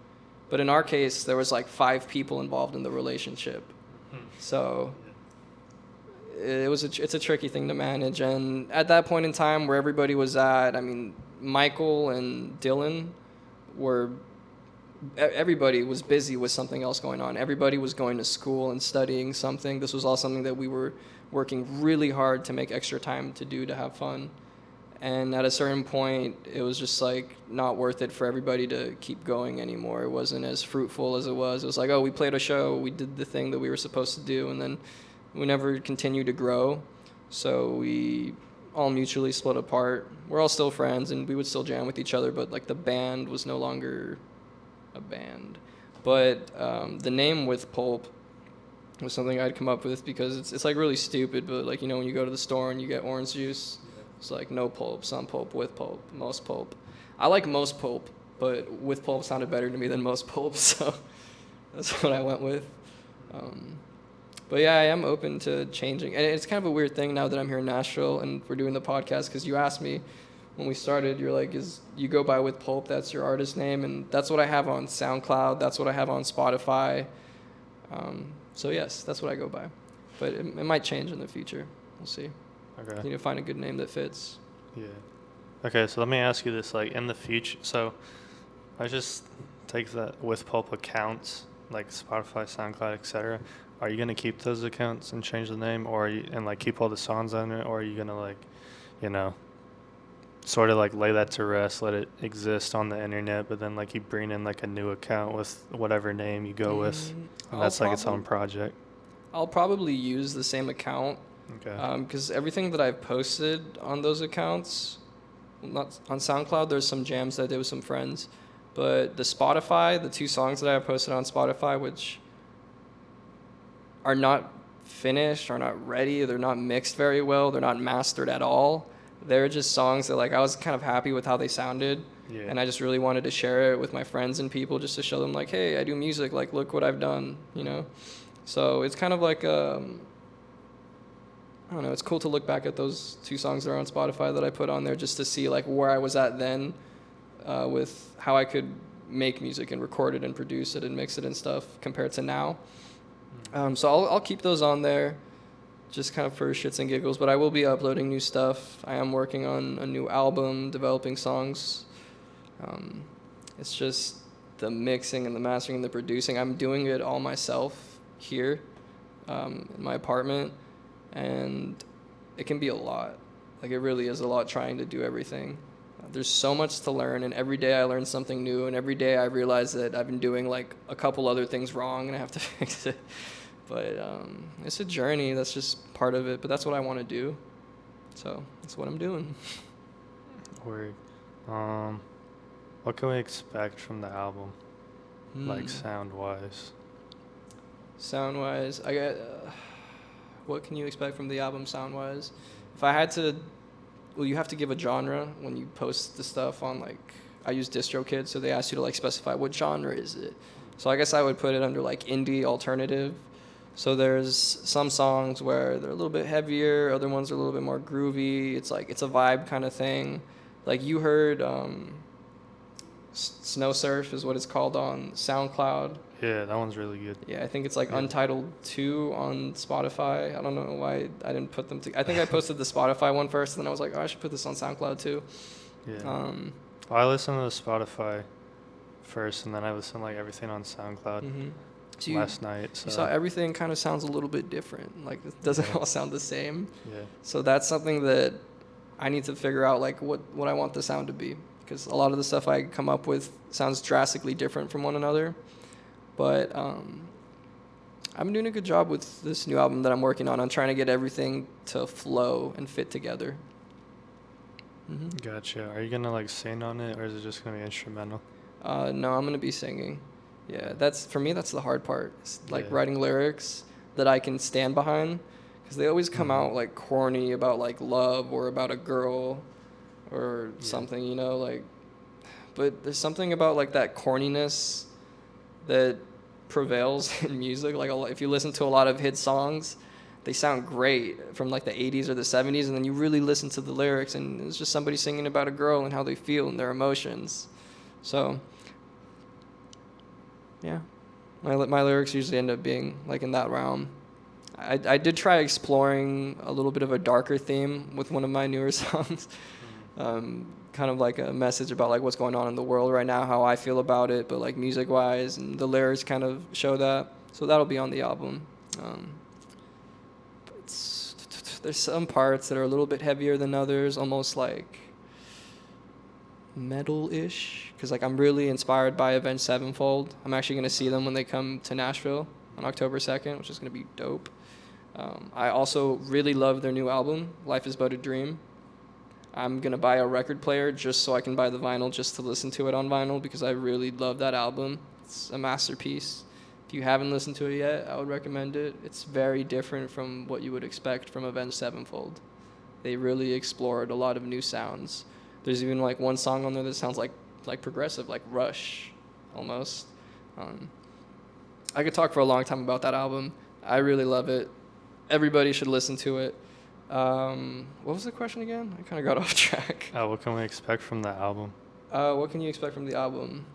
Speaker 2: but in our case, there was like 5 people involved in the relationship, so it's a tricky thing to manage. And at that point in time, where everybody was at, I mean, Michael and Dylan were. Everybody was busy with something else going on. Everybody was going to school and studying something. This was all something that we were working really hard to make extra time to do to have fun. And at a certain point, it was just like not worth it for everybody to keep going anymore. It wasn't as fruitful as it was. It was like, oh, we played a show, we did the thing that we were supposed to do, and then we never continued to grow. So we all mutually split apart. We're all still friends, and we would still jam with each other, but like the band was no longer a band. But the name with Pulp was something I'd come up with because it's like really stupid, but like, you know, when you go to the store and you get orange juice, it's like no pulp, some pulp, with pulp, most pulp. I like most pulp, but with pulp sounded better to me than most pulp, so that's what I went with. But yeah, I am open to changing. And it's kind of a weird thing now that I'm here in Nashville and we're doing the podcast, because you asked me when we started, you're like, you go by with Pulp, that's your artist name, and that's what I have on SoundCloud, that's what I have on Spotify. So yes, that's what I go by. But it might change in the future. We'll see.
Speaker 1: Okay.
Speaker 2: You need to find a good name that fits.
Speaker 1: Yeah. Okay, so let me ask you this, like in the future, so I just take that with Pulp accounts, like Spotify, SoundCloud, etc. Are you gonna keep those accounts and change the name, or are you, and like keep all the songs on it, or are you gonna like, you know, sort of like lay that to rest, let it exist on the internet, but then like you bring in like a new account with whatever name you go with, and
Speaker 2: I'll
Speaker 1: that's like its
Speaker 2: probably
Speaker 1: own project.
Speaker 2: I'll probably use the same account
Speaker 1: Okay.
Speaker 2: because everything that I've posted on those accounts, not on SoundCloud, there's some jams that I did with some friends, but the Spotify, the 2 songs that I have posted on Spotify, which are not finished, are not ready, they're not mixed very well, they're not mastered at all. They're just songs that like I was kind of happy with how they sounded,
Speaker 1: Yeah.
Speaker 2: and I just really wanted to share it with my friends and people just to show them like, hey, I do music, like look what I've done, you know. So it's kind of like I don't know. It's cool to look back at those 2 songs that are on Spotify that I put on there just to see like where I was at then, with how I could make music and record it and produce it and mix it and stuff compared to now. So I'll keep those on there, just kind of for shits and giggles. But I will be uploading new stuff. I am working on a new album, developing songs. It's just the mixing and the mastering and the producing. I'm doing it all myself here, in my apartment. And it can be a lot. Like it really is a lot trying to do everything. There's so much to learn, and every day I learn something new, and every day I realize that I've been doing like a couple other things wrong and I have to fix it. But it's a journey. That's just part of it. But that's what I want to do. So that's what I'm doing.
Speaker 1: Word. What can we expect from the album, like sound wise?
Speaker 2: Sound wise, I got. What can you expect from the album sound wise? If I had to, well, you have to give a genre when you post the stuff on like, I use DistroKid, so they ask you to like specify what genre is it. So I guess I would put it under like indie alternative. So there's some songs where they're a little bit heavier, other ones are a little bit more groovy. It's like, it's a vibe kind of thing. Like you heard Snow Surf is what it's called on SoundCloud.
Speaker 1: Yeah, that one's really good.
Speaker 2: Yeah, I think it's like Untitled 2 on Spotify. I don't know why I didn't put them I think I posted the Spotify one first, and then I was like, oh, I should put this on SoundCloud too.
Speaker 1: Yeah. Well, I listened to the Spotify first, and then I listened like everything on SoundCloud
Speaker 2: So
Speaker 1: last night. So
Speaker 2: you saw everything kind of sounds a little bit different. Like it doesn't all sound the same.
Speaker 1: Yeah.
Speaker 2: So that's something that I need to figure out, like what I want the sound to be, because a lot of the stuff I come up with sounds drastically different from one another. But I'm doing a good job with this new album that I'm working on. I'm trying to get everything to flow and fit together.
Speaker 1: Gotcha. Are you gonna like sing on it, or is it just gonna be instrumental?
Speaker 2: No, I'm gonna be singing. Yeah, that's for me. That's the hard part. It's like
Speaker 1: Yeah.
Speaker 2: writing lyrics that I can stand behind, because they always come out like corny about like love or about a girl or something, you know, like. But there's something about like that corniness that prevails in music. Like if you listen to a lot of hit songs, they sound great from like the 80s or the 70s, and then you really listen to the lyrics and it's just somebody singing about a girl and how they feel and their emotions. So yeah, my lyrics usually end up being like in that realm. I did try exploring a little bit of a darker theme with one of my newer songs. Kind of like a message about like what's going on in the world right now, how I feel about it, but like music wise, and the lyrics kind of show that. So that'll be on the album. There's some parts that are a little bit heavier than others, almost like metal-ish, because like I'm really inspired by Avenged Sevenfold. I'm actually going to see them when they come to Nashville on October 2nd, which is going to be dope. I also really love their new album, Life is But a Dream. I'm going to buy a record player just so I can buy the vinyl just to listen to it on vinyl, because I really love that album. It's a masterpiece. If you haven't listened to it yet, I would recommend it. It's very different from what you would expect from Avenged Sevenfold. They really explored a lot of new sounds. There's even like one song on there that sounds like progressive, like Rush almost. I could talk for a long time about that album. I really love it. Everybody should listen to it. What was the question again? I kind of got off track.
Speaker 1: What can we expect from the album?
Speaker 2: What can you expect from the album?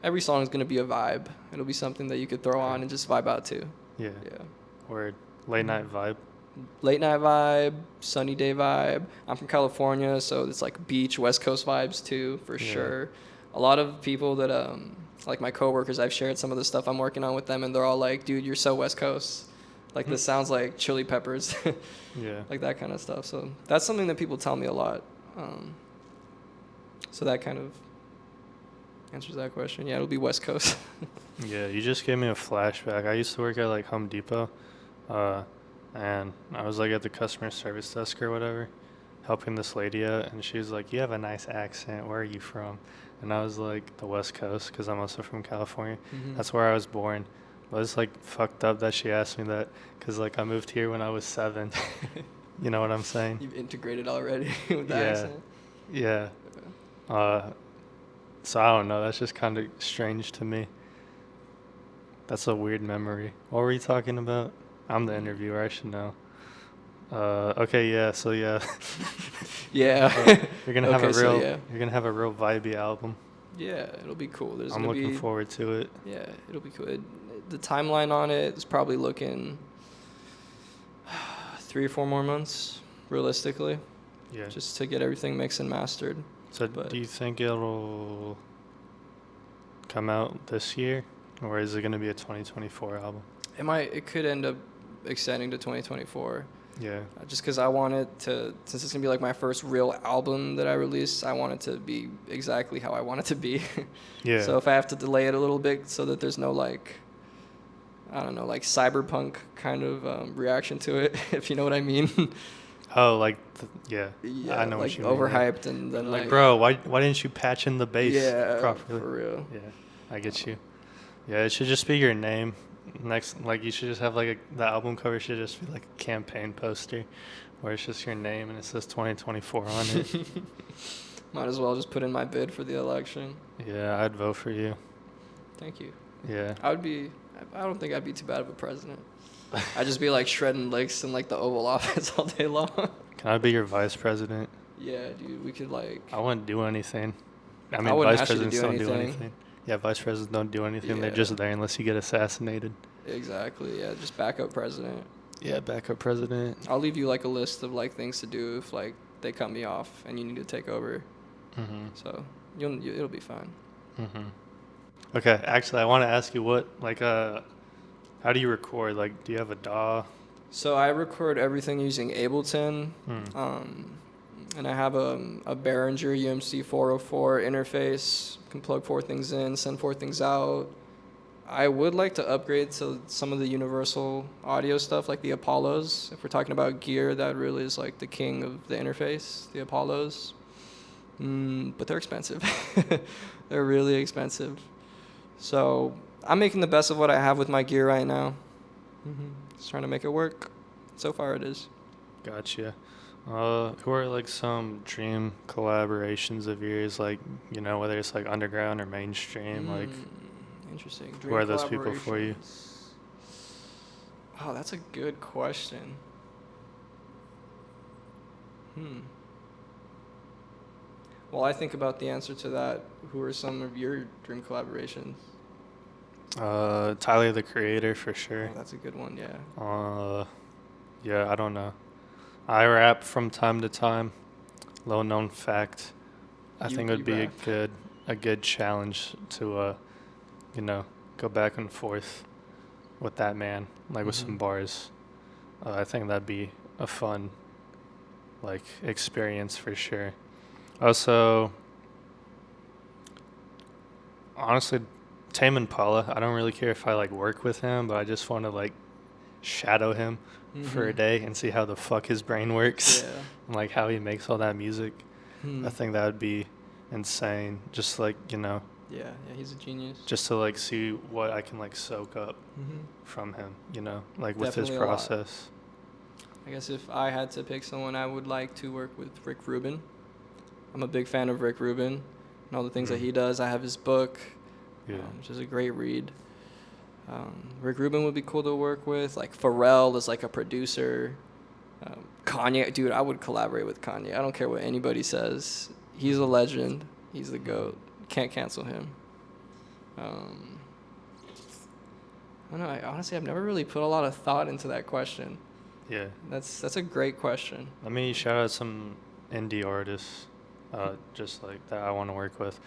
Speaker 2: Every song is going to be a vibe. It'll be something that you could throw on and just vibe out to.
Speaker 1: Yeah.
Speaker 2: Yeah.
Speaker 1: Word. Late night vibe.
Speaker 2: late night vibe, sunny day vibe. I'm from California, so it's like beach, West Coast vibes too, for sure. A lot of people that like my coworkers, I've shared some of the stuff I'm working on with them, and they're all like, "Dude, you're so West Coast. Like this sounds like Chili Peppers."
Speaker 1: Yeah.
Speaker 2: Like that kind of stuff. So that's something that people tell me a lot. So that kind of answers that question. Yeah, it'll be West Coast.
Speaker 1: Yeah, you just gave me a flashback. I used to work at like Home Depot, and I was like at the customer service desk or whatever, helping this lady out, and she was like, "You have a nice accent. Where are you from?" And I was like, "The West Coast," because I'm also from California.
Speaker 2: Mm-hmm.
Speaker 1: That's where I was born. But it's like fucked up that she asked me that, because like I moved here when I was 7. You know what I'm saying?
Speaker 2: You've integrated already with the
Speaker 1: Yeah.
Speaker 2: accent.
Speaker 1: Yeah. So I don't know. That's just kind of strange to me. That's a weird memory. What were you talking about? I'm the interviewer. I should know. Okay. Yeah. So yeah.
Speaker 2: Yeah.
Speaker 1: You're gonna have
Speaker 2: Okay,
Speaker 1: a
Speaker 2: so
Speaker 1: real.
Speaker 2: yeah.
Speaker 1: You're gonna have a real vibey album.
Speaker 2: Yeah, it'll be cool.
Speaker 1: I'm looking forward to it.
Speaker 2: Yeah, it'll be cool. The timeline on it is probably looking 3 or 4 more months, realistically,
Speaker 1: Yeah.
Speaker 2: just to get everything mixed and mastered.
Speaker 1: So
Speaker 2: but-
Speaker 1: do you think it'll come out this year, or is it gonna be a 2024 album?
Speaker 2: It could end up extending to 2024.
Speaker 1: Yeah.
Speaker 2: Just because I want it to, since it's going to be like my first real album that I release, I want it to be exactly how I want it to be.
Speaker 1: Yeah.
Speaker 2: So if I have to delay it a little bit so that there's no like, I don't know, like cyberpunk kind of reaction to it, if you know what I mean.
Speaker 1: Oh, like yeah.
Speaker 2: Yeah,
Speaker 1: I know
Speaker 2: like
Speaker 1: what you mean.
Speaker 2: overhyped and then
Speaker 1: Like, bro, why didn't you patch in the bass
Speaker 2: yeah,
Speaker 1: properly?
Speaker 2: for real.
Speaker 1: Yeah, I get you. Yeah, it should just be your name. Next, like you should just have like the album cover should just be like a campaign poster, where it's just your name and it says 2024 on it.
Speaker 2: Might as well just put in my bid for the election.
Speaker 1: Yeah, I'd vote for you.
Speaker 2: Thank you.
Speaker 1: Yeah.
Speaker 2: I don't think I'd be too bad of a president. I'd just be like shredding licks in like the Oval Office all day long.
Speaker 1: Can I be your vice president?
Speaker 2: Yeah, dude, we could like.
Speaker 1: I wouldn't do anything. I mean,
Speaker 2: wouldn't
Speaker 1: vice
Speaker 2: ask you to
Speaker 1: presidents
Speaker 2: do
Speaker 1: don't do
Speaker 2: anything.
Speaker 1: anything. Yeah, vice presidents don't do anything. They're
Speaker 2: Yeah.
Speaker 1: just there unless you get assassinated.
Speaker 2: Exactly. Yeah, just backup president.
Speaker 1: Yeah, backup president.
Speaker 2: I'll leave you like a list of like things to do if like they cut me off and you need to take over.
Speaker 1: Mhm.
Speaker 2: So it'll be fine.
Speaker 1: Mhm. Okay, actually, I want to ask you what how do you record? Like, do you have a DAW?
Speaker 2: So I record everything using Ableton.
Speaker 1: Hmm.
Speaker 2: And I have a Behringer UMC 404 interface. Can plug 4 things in, send 4 things out. I would like to upgrade to some of the universal audio stuff, like the Apollos. If we're talking about gear, that really is like the king of the interface, the Apollos. But they're expensive. They're really expensive. So I'm making the best of what I have with my gear right now. Just trying to make it work. So far it is.
Speaker 1: Gotcha. Who are like some dream collaborations of yours? Like, you know, whether it's like underground or mainstream. Like,
Speaker 2: Interesting.
Speaker 1: who are those people for you?
Speaker 2: Collaborations. Oh, that's a good question. Well, I think about the answer to that. Who are some of your dream collaborations?
Speaker 1: Tyler the Creator for sure.
Speaker 2: Oh, that's a good one, yeah.
Speaker 1: Yeah, I don't know. I rap from time to time. Low known fact. I think it would be
Speaker 2: rap.
Speaker 1: a good challenge to you know, go back and forth with that man, like with some bars. I think that'd be a fun like experience for sure. Also, honestly, Tame Impala, I don't really care if I like work with him, but I just want to like shadow him for a day and see how the fuck his brain works
Speaker 2: Yeah.
Speaker 1: and like how he makes all that music. I think that would be insane. Just like, you know,
Speaker 2: Yeah, he's a genius.
Speaker 1: just to like see what I can like soak up from him, you know, like with his
Speaker 2: Definitely a lot.
Speaker 1: process.
Speaker 2: I guess if I had to pick someone, I would like to work with Rick Rubin. I'm a big fan of Rick Rubin and all the things that he does. I have his book,
Speaker 1: Yeah.
Speaker 2: which is a great read. Rick Rubin would be cool to work with. Like Pharrell is like a producer. Kanye, dude, I would collaborate with Kanye. I don't care what anybody says. He's a legend. He's the GOAT. Can't cancel him. I don't know. Honestly, I've never really put a lot of thought into that question.
Speaker 1: Yeah.
Speaker 2: That's a great question.
Speaker 1: Let me shout out some indie artists, just like that I want to work with.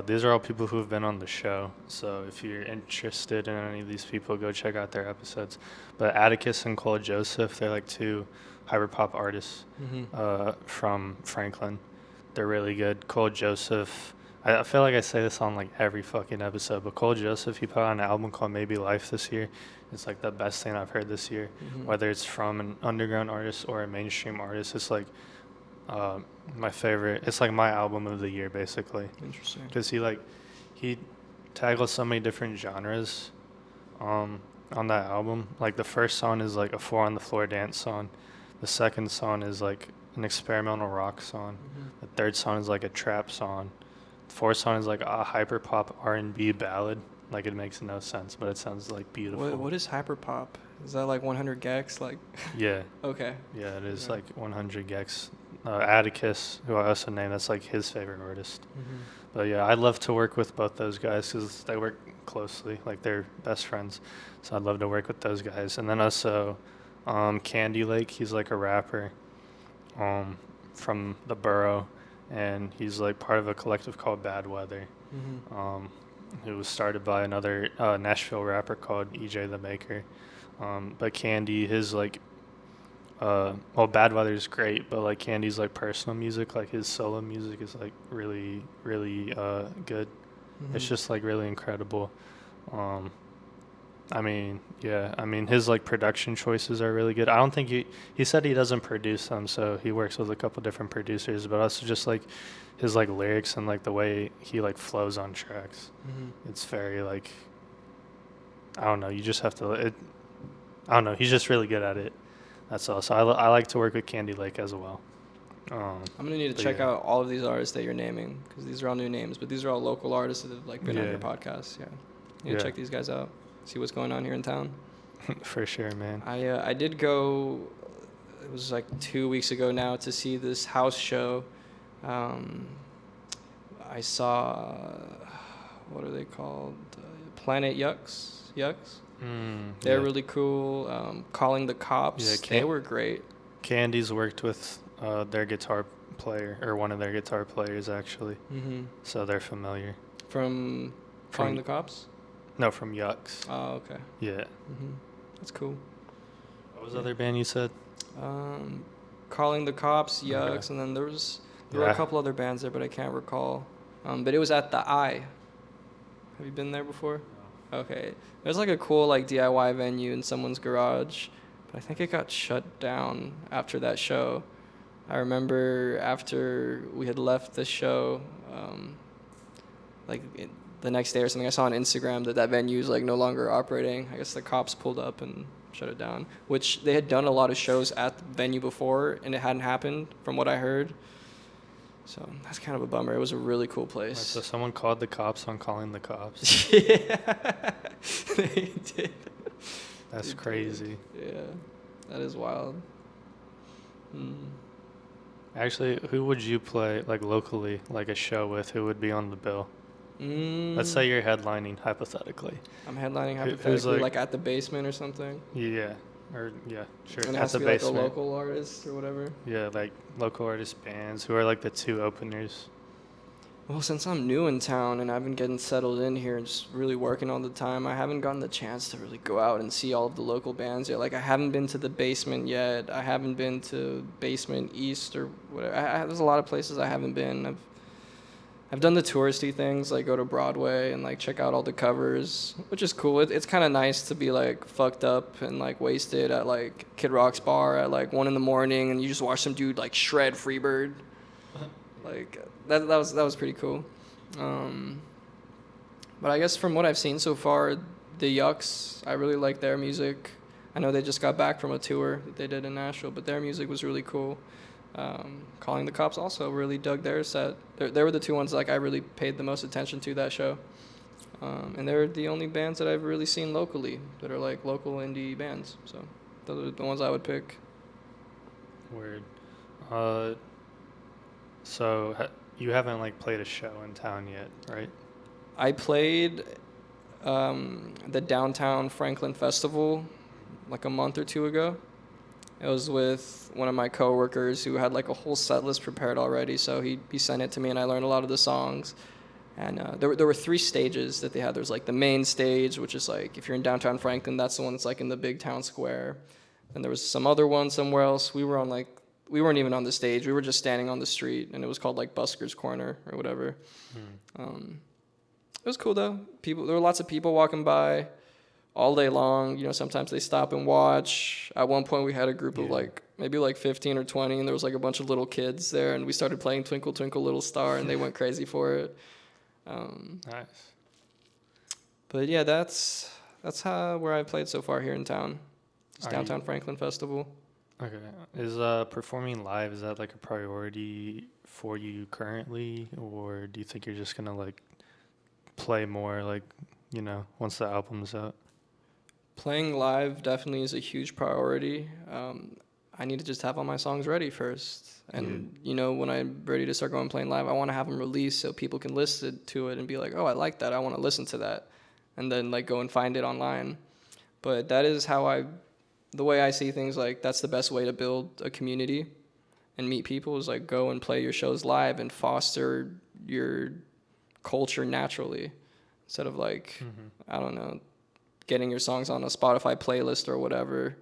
Speaker 1: These are all people who have been on the show. So if you're interested in any of these people, go check out their episodes. But Atticus and Cole Joseph, they're like two hyperpop artists from Franklin. They're really good. Cole Joseph, I feel like I say this on like every fucking episode, but Cole Joseph, he put out an album called Maybe Life this year. It's like the best thing I've heard this year, whether it's from an underground artist or a mainstream artist. It's like my favorite. It's like my album of the year, basically.
Speaker 2: Interesting.
Speaker 1: Because he tackles so many different genres on that album. Like the first song is like a 4 on the floor dance song. The second song is like an experimental rock song. The third song is like a trap song. The fourth song is like a hyper pop R&B ballad. Like it makes no sense, but it sounds like beautiful.
Speaker 2: What is hyperpop? Is that like 100 gex? Like.
Speaker 1: Yeah.
Speaker 2: Okay.
Speaker 1: Yeah, it is like 100 gex. Atticus, who I also named, that's like his favorite artist. But yeah, I'd love to work with both those guys because they work closely, like they're best friends. So I'd love to work with those guys. And then also Candy Lake, he's like a rapper from the borough, and he's like part of a collective called Bad Weather. It was started by another Nashville rapper called EJ the Maker. But Candy, his like, Bad Weather's great, but like Candy's like personal music, like his solo music is like really, really good. It's just like really incredible. I mean, his like production choices are really good. I don't think he said he doesn't produce them, so he works with a couple different producers, but also just like his like lyrics and like the way he like flows on tracks. It's very like, I don't know, you just have to, I don't know, he's just really good at it. That's all. So I like to work with Candy Lake as well.
Speaker 2: I'm gonna need to check out all of these artists that you're naming because these are all new names, but these are all local artists that have like been on your podcast. Yeah, check these guys out. See what's going on here in town.
Speaker 1: For sure, man.
Speaker 2: I did go. It was like 2 weeks ago now to see this house show. I saw, what are they called? Planet Yucks. They're really cool. Calling the Cops. Yeah, they were great.
Speaker 1: Candy's worked with their guitar player, or one of their guitar players actually. So they're familiar.
Speaker 2: From Calling the Cops?
Speaker 1: No, from Yucks.
Speaker 2: Oh, okay.
Speaker 1: Yeah.
Speaker 2: That's cool.
Speaker 1: What was the other band you said?
Speaker 2: Calling the Cops, Yucks, and then there were a couple other bands there, but I can't recall. But it was at the Eye. Have you been there before? No. Okay. There's like a cool like DIY venue in someone's garage, but I think it got shut down after that show. I remember after we had left the show, the next day or something, I saw on Instagram that venue is like no longer operating. I guess the cops pulled up and shut it down, which they had done a lot of shows at the venue before, and it hadn't happened from what I heard. So that's kind of a bummer. It was a really cool place.
Speaker 1: So someone called the cops on calling the cops.
Speaker 2: Yeah, they did.
Speaker 1: That's crazy.
Speaker 2: Yeah, that is wild.
Speaker 1: Actually, who would you play like locally, like a show with? Who would be on the bill? Let's say you're headlining, hypothetically.
Speaker 2: I'm headlining hypothetically, like at the Basement or something?
Speaker 1: Yeah. Or, yeah, sure.
Speaker 2: And it has to be like a local artist or whatever?
Speaker 1: Yeah, like local artist bands. Who are like the two openers?
Speaker 2: Well, since I'm new in town and I've been getting settled in here and just really working all the time, I haven't gotten the chance to really go out and see all of the local bands yet. Like, I haven't been to the Basement yet. I haven't been to Basement East or whatever. There's a lot of places I haven't been. I've done the touristy things, like go to Broadway and like check out all the covers, which is cool. It's kind of nice to be like fucked up and like wasted at like Kid Rock's bar at like 1 a.m. and you just watch some dude like shred Freebird. Like that was pretty cool. But I guess from what I've seen so far, the Yucks, I really like their music. I know they just got back from a tour that they did in Nashville, but their music was really cool. Calling the Cops also really dug their set. They were the two ones like I really paid the most attention to that show. And they're the only bands that I've really seen locally that are like local indie bands. So those are the ones I would pick.
Speaker 1: Word. So you haven't like played a show in town yet, right?
Speaker 2: I played the Downtown Franklin Festival like a month or two ago. It was with one of my coworkers who had like a whole set list prepared already. So he sent it to me, and I learned a lot of the songs. And there were 3 stages that they had. There was like the main stage, which is like if you're in downtown Franklin, that's the one that's like in the big town square. And there was some other one somewhere else. We weren't even on the stage. We were just standing on the street, and it was called like Busker's Corner or whatever. It was cool though. There were lots of people walking by all day long. You know, sometimes they stop and watch. At one point, we had a group of like maybe like 15 or 20, and there was like a bunch of little kids there, and we started playing Twinkle Twinkle Little Star, and they went crazy for it.
Speaker 1: Nice.
Speaker 2: But yeah, that's where I played so far here in town. It's Downtown Franklin Festival.
Speaker 1: Okay. Is performing live, is that like a priority for you currently, or do you think you're just gonna like play more like, you know, once the album's out?
Speaker 2: Playing live definitely is a huge priority. I need to just have all my songs ready first. And, you know, when I'm ready to start going playing live, I want to have them released so people can listen to it and be like, oh, I like that. I want to listen to that. And then, like, go and find it online. But that is the way I see things, like, that's the best way to build a community and meet people is, like, go and play your shows live and foster your culture naturally instead of, like, I don't know, getting your songs on a Spotify playlist or whatever.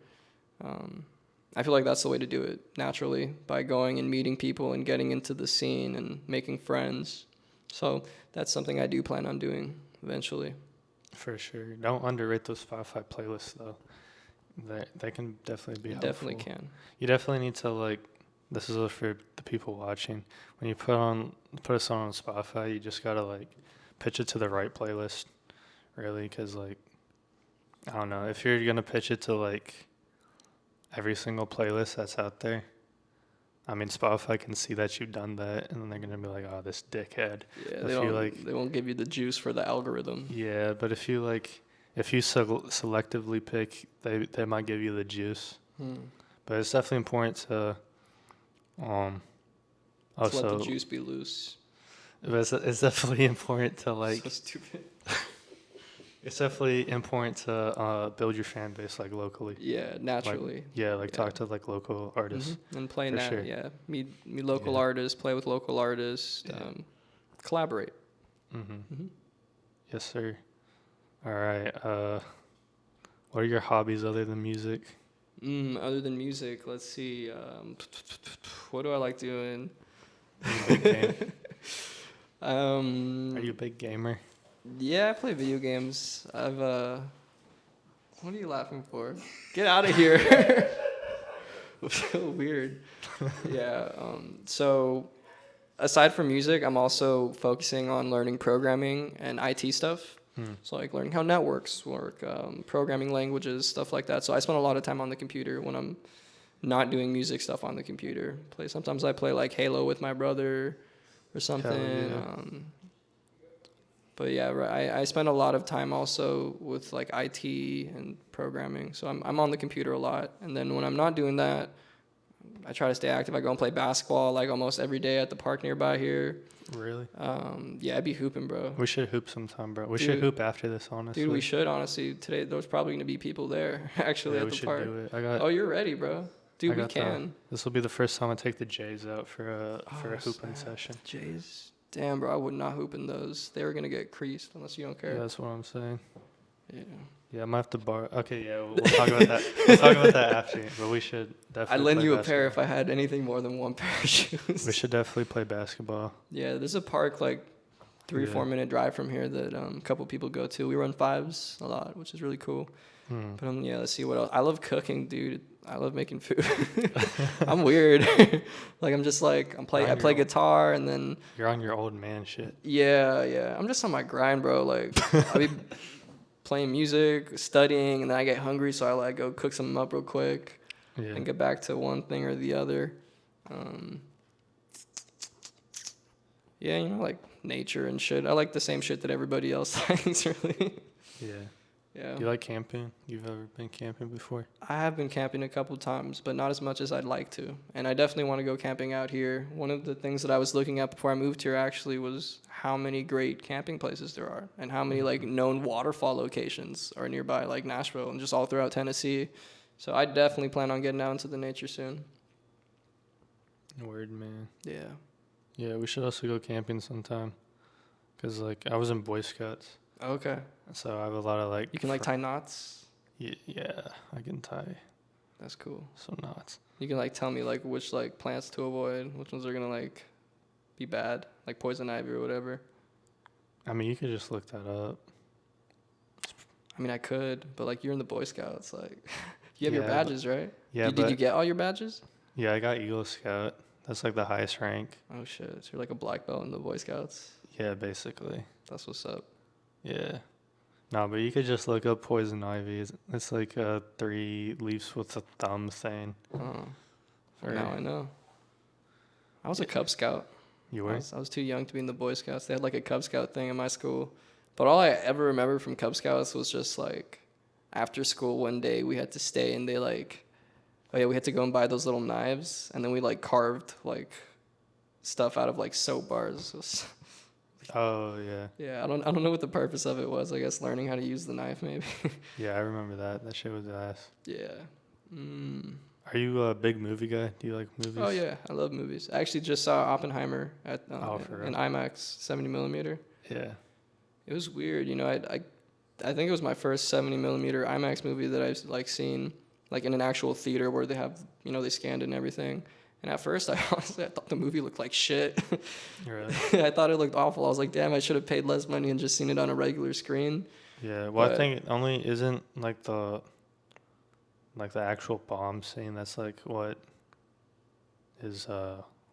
Speaker 2: I feel like that's the way to do it naturally, by going and meeting people and getting into the scene and making friends. So that's something I do plan on doing eventually.
Speaker 1: For sure. Don't underrate those Spotify playlists, though. They can definitely be helpful.
Speaker 2: Definitely can.
Speaker 1: You definitely need to, like, this is for the people watching. When you put a song on Spotify, you just got to, like, pitch it to the right playlist, really, because, like, I don't know. If you're going to pitch it to, like, every single playlist that's out there, I mean, Spotify can see that you've done that, and then they're going to be like, oh, this dickhead.
Speaker 2: Yeah, they won't give you the juice for the algorithm.
Speaker 1: Yeah, but if you selectively pick, they might give you the juice. But it's definitely important to also
Speaker 2: let the juice be loose.
Speaker 1: But it's definitely important to, like,
Speaker 2: So stupid.
Speaker 1: It's definitely important to build your fan base, like, locally.
Speaker 2: Yeah, naturally.
Speaker 1: Talk to, like, local artists.
Speaker 2: And playing that,
Speaker 1: sure.
Speaker 2: meet local artists, play with local artists, collaborate.
Speaker 1: Yes, sir. All right. What are your hobbies other than music?
Speaker 2: Other than music, let's see. What do I like doing?
Speaker 1: Are you a big gamer?
Speaker 2: Yeah, I play video games. What are you laughing for? Get out of here. So weird. Yeah. So aside from music, I'm also focusing on learning programming and IT stuff. So like learning how networks work, programming languages, stuff like that. So I spend a lot of time on the computer when I'm not doing music stuff on the computer. Sometimes I play like Halo with my brother or something.
Speaker 1: Yeah.
Speaker 2: But yeah, I spend a lot of time also with like IT and programming. So I'm on the computer a lot. And then when I'm not doing that, I try to stay active. I go and play basketball like almost every day at the park nearby here.
Speaker 1: Really?
Speaker 2: Yeah, I'd be hooping, bro.
Speaker 1: We should hoop sometime, bro. We should hoop after this, honestly.
Speaker 2: Dude, we should, honestly. Today, there's probably going to be people there, actually, at the park.
Speaker 1: We should do it.
Speaker 2: Oh, you're ready, bro. Dude, we can.
Speaker 1: This will be the first time I take the Jays out for a hooping session.
Speaker 2: Jays? Damn, bro, I would not hoop in those. They were going to get creased unless you don't care.
Speaker 1: Yeah, that's what I'm saying.
Speaker 2: Yeah.
Speaker 1: Yeah, I might have to borrow. Okay, yeah, we'll talk about that. We'll talk about that after. But we should definitely.
Speaker 2: I'd lend you a pair if I had anything more than one pair of shoes.
Speaker 1: We should definitely play basketball.
Speaker 2: Yeah, there's a park like 3-4 minute drive from here that a couple people go to. We run fives a lot, which is really cool. But yeah, let's see what else. I love cooking, dude. I love making food. I'm weird. Like I'm just like I play guitar and then.
Speaker 1: You're on your old man shit.
Speaker 2: Yeah. I'm just on my grind, bro. Like I'll be playing music, studying, and then I get hungry, so I like go cook something up real quick and get back to one thing or the other. Yeah, you know, like nature and shit. I like the same shit that everybody else likes, really. Yeah.
Speaker 1: Do you like camping? You've ever been camping before?
Speaker 2: I have been camping a couple times, but not as much as I'd like to. And I definitely want to go camping out here. One of the things that I was looking at before I moved here actually was how many great camping places there are and how many like known waterfall locations are nearby, like Nashville and just all throughout Tennessee. So I definitely plan on getting out into the nature soon.
Speaker 1: Word, man.
Speaker 2: Yeah.
Speaker 1: Yeah, we should also go camping sometime. Because, like, I was in Boy Scouts.
Speaker 2: Okay.
Speaker 1: So I have a lot of, like...
Speaker 2: You can, like, tie knots?
Speaker 1: Yeah, I can tie
Speaker 2: That's cool.
Speaker 1: some knots.
Speaker 2: You can, like, tell me, like, which, like, plants to avoid, which ones are going to, like, be bad, like poison ivy or whatever.
Speaker 1: I mean, you could just look that up.
Speaker 2: I mean, I could, but, like, you're in the Boy Scouts. Like, you have your
Speaker 1: Yeah,
Speaker 2: badges, right?
Speaker 1: Yeah,
Speaker 2: Did you get all your badges?
Speaker 1: Yeah, I got Eagle Scout. That's, like, the highest rank.
Speaker 2: Oh, shit. So you're, like, a black belt in the Boy Scouts?
Speaker 1: Yeah, basically.
Speaker 2: That's what's up.
Speaker 1: Yeah. No, but you could just look up poison ivy. It's like 3 leaves with a thumb thing.
Speaker 2: Oh. Now I know. I was a Cub Scout.
Speaker 1: You were?
Speaker 2: I was too young to be in the Boy Scouts. They had like a Cub Scout thing in my school. But all I ever remember from Cub Scouts was just like after school one day we had to stay and they like, oh yeah, we had to go and buy those little knives and then we like carved like stuff out of like soap bars. It was,
Speaker 1: Oh, yeah.
Speaker 2: yeah, I don't know what the purpose of it was. I guess learning how to use the knife maybe.
Speaker 1: Yeah, I remember that. That shit was ass.
Speaker 2: Yeah.
Speaker 1: Are you a big movie guy? Do you like movies?
Speaker 2: Oh yeah, I love movies. I actually just saw Oppenheimer at in IMAX 70 millimeter.
Speaker 1: Yeah.
Speaker 2: It was weird, you know. I think it was my first 70 millimeter IMAX movie that I've like seen like in an actual theater where they have, you know, they scanned it and everything. And at first, I thought the movie looked like shit.
Speaker 1: Really?
Speaker 2: I thought it looked awful. I was like, damn, I should have paid less money and just seen it on a regular screen.
Speaker 1: Yeah. Well, I think it only isn't like the actual bomb scene. That's like what is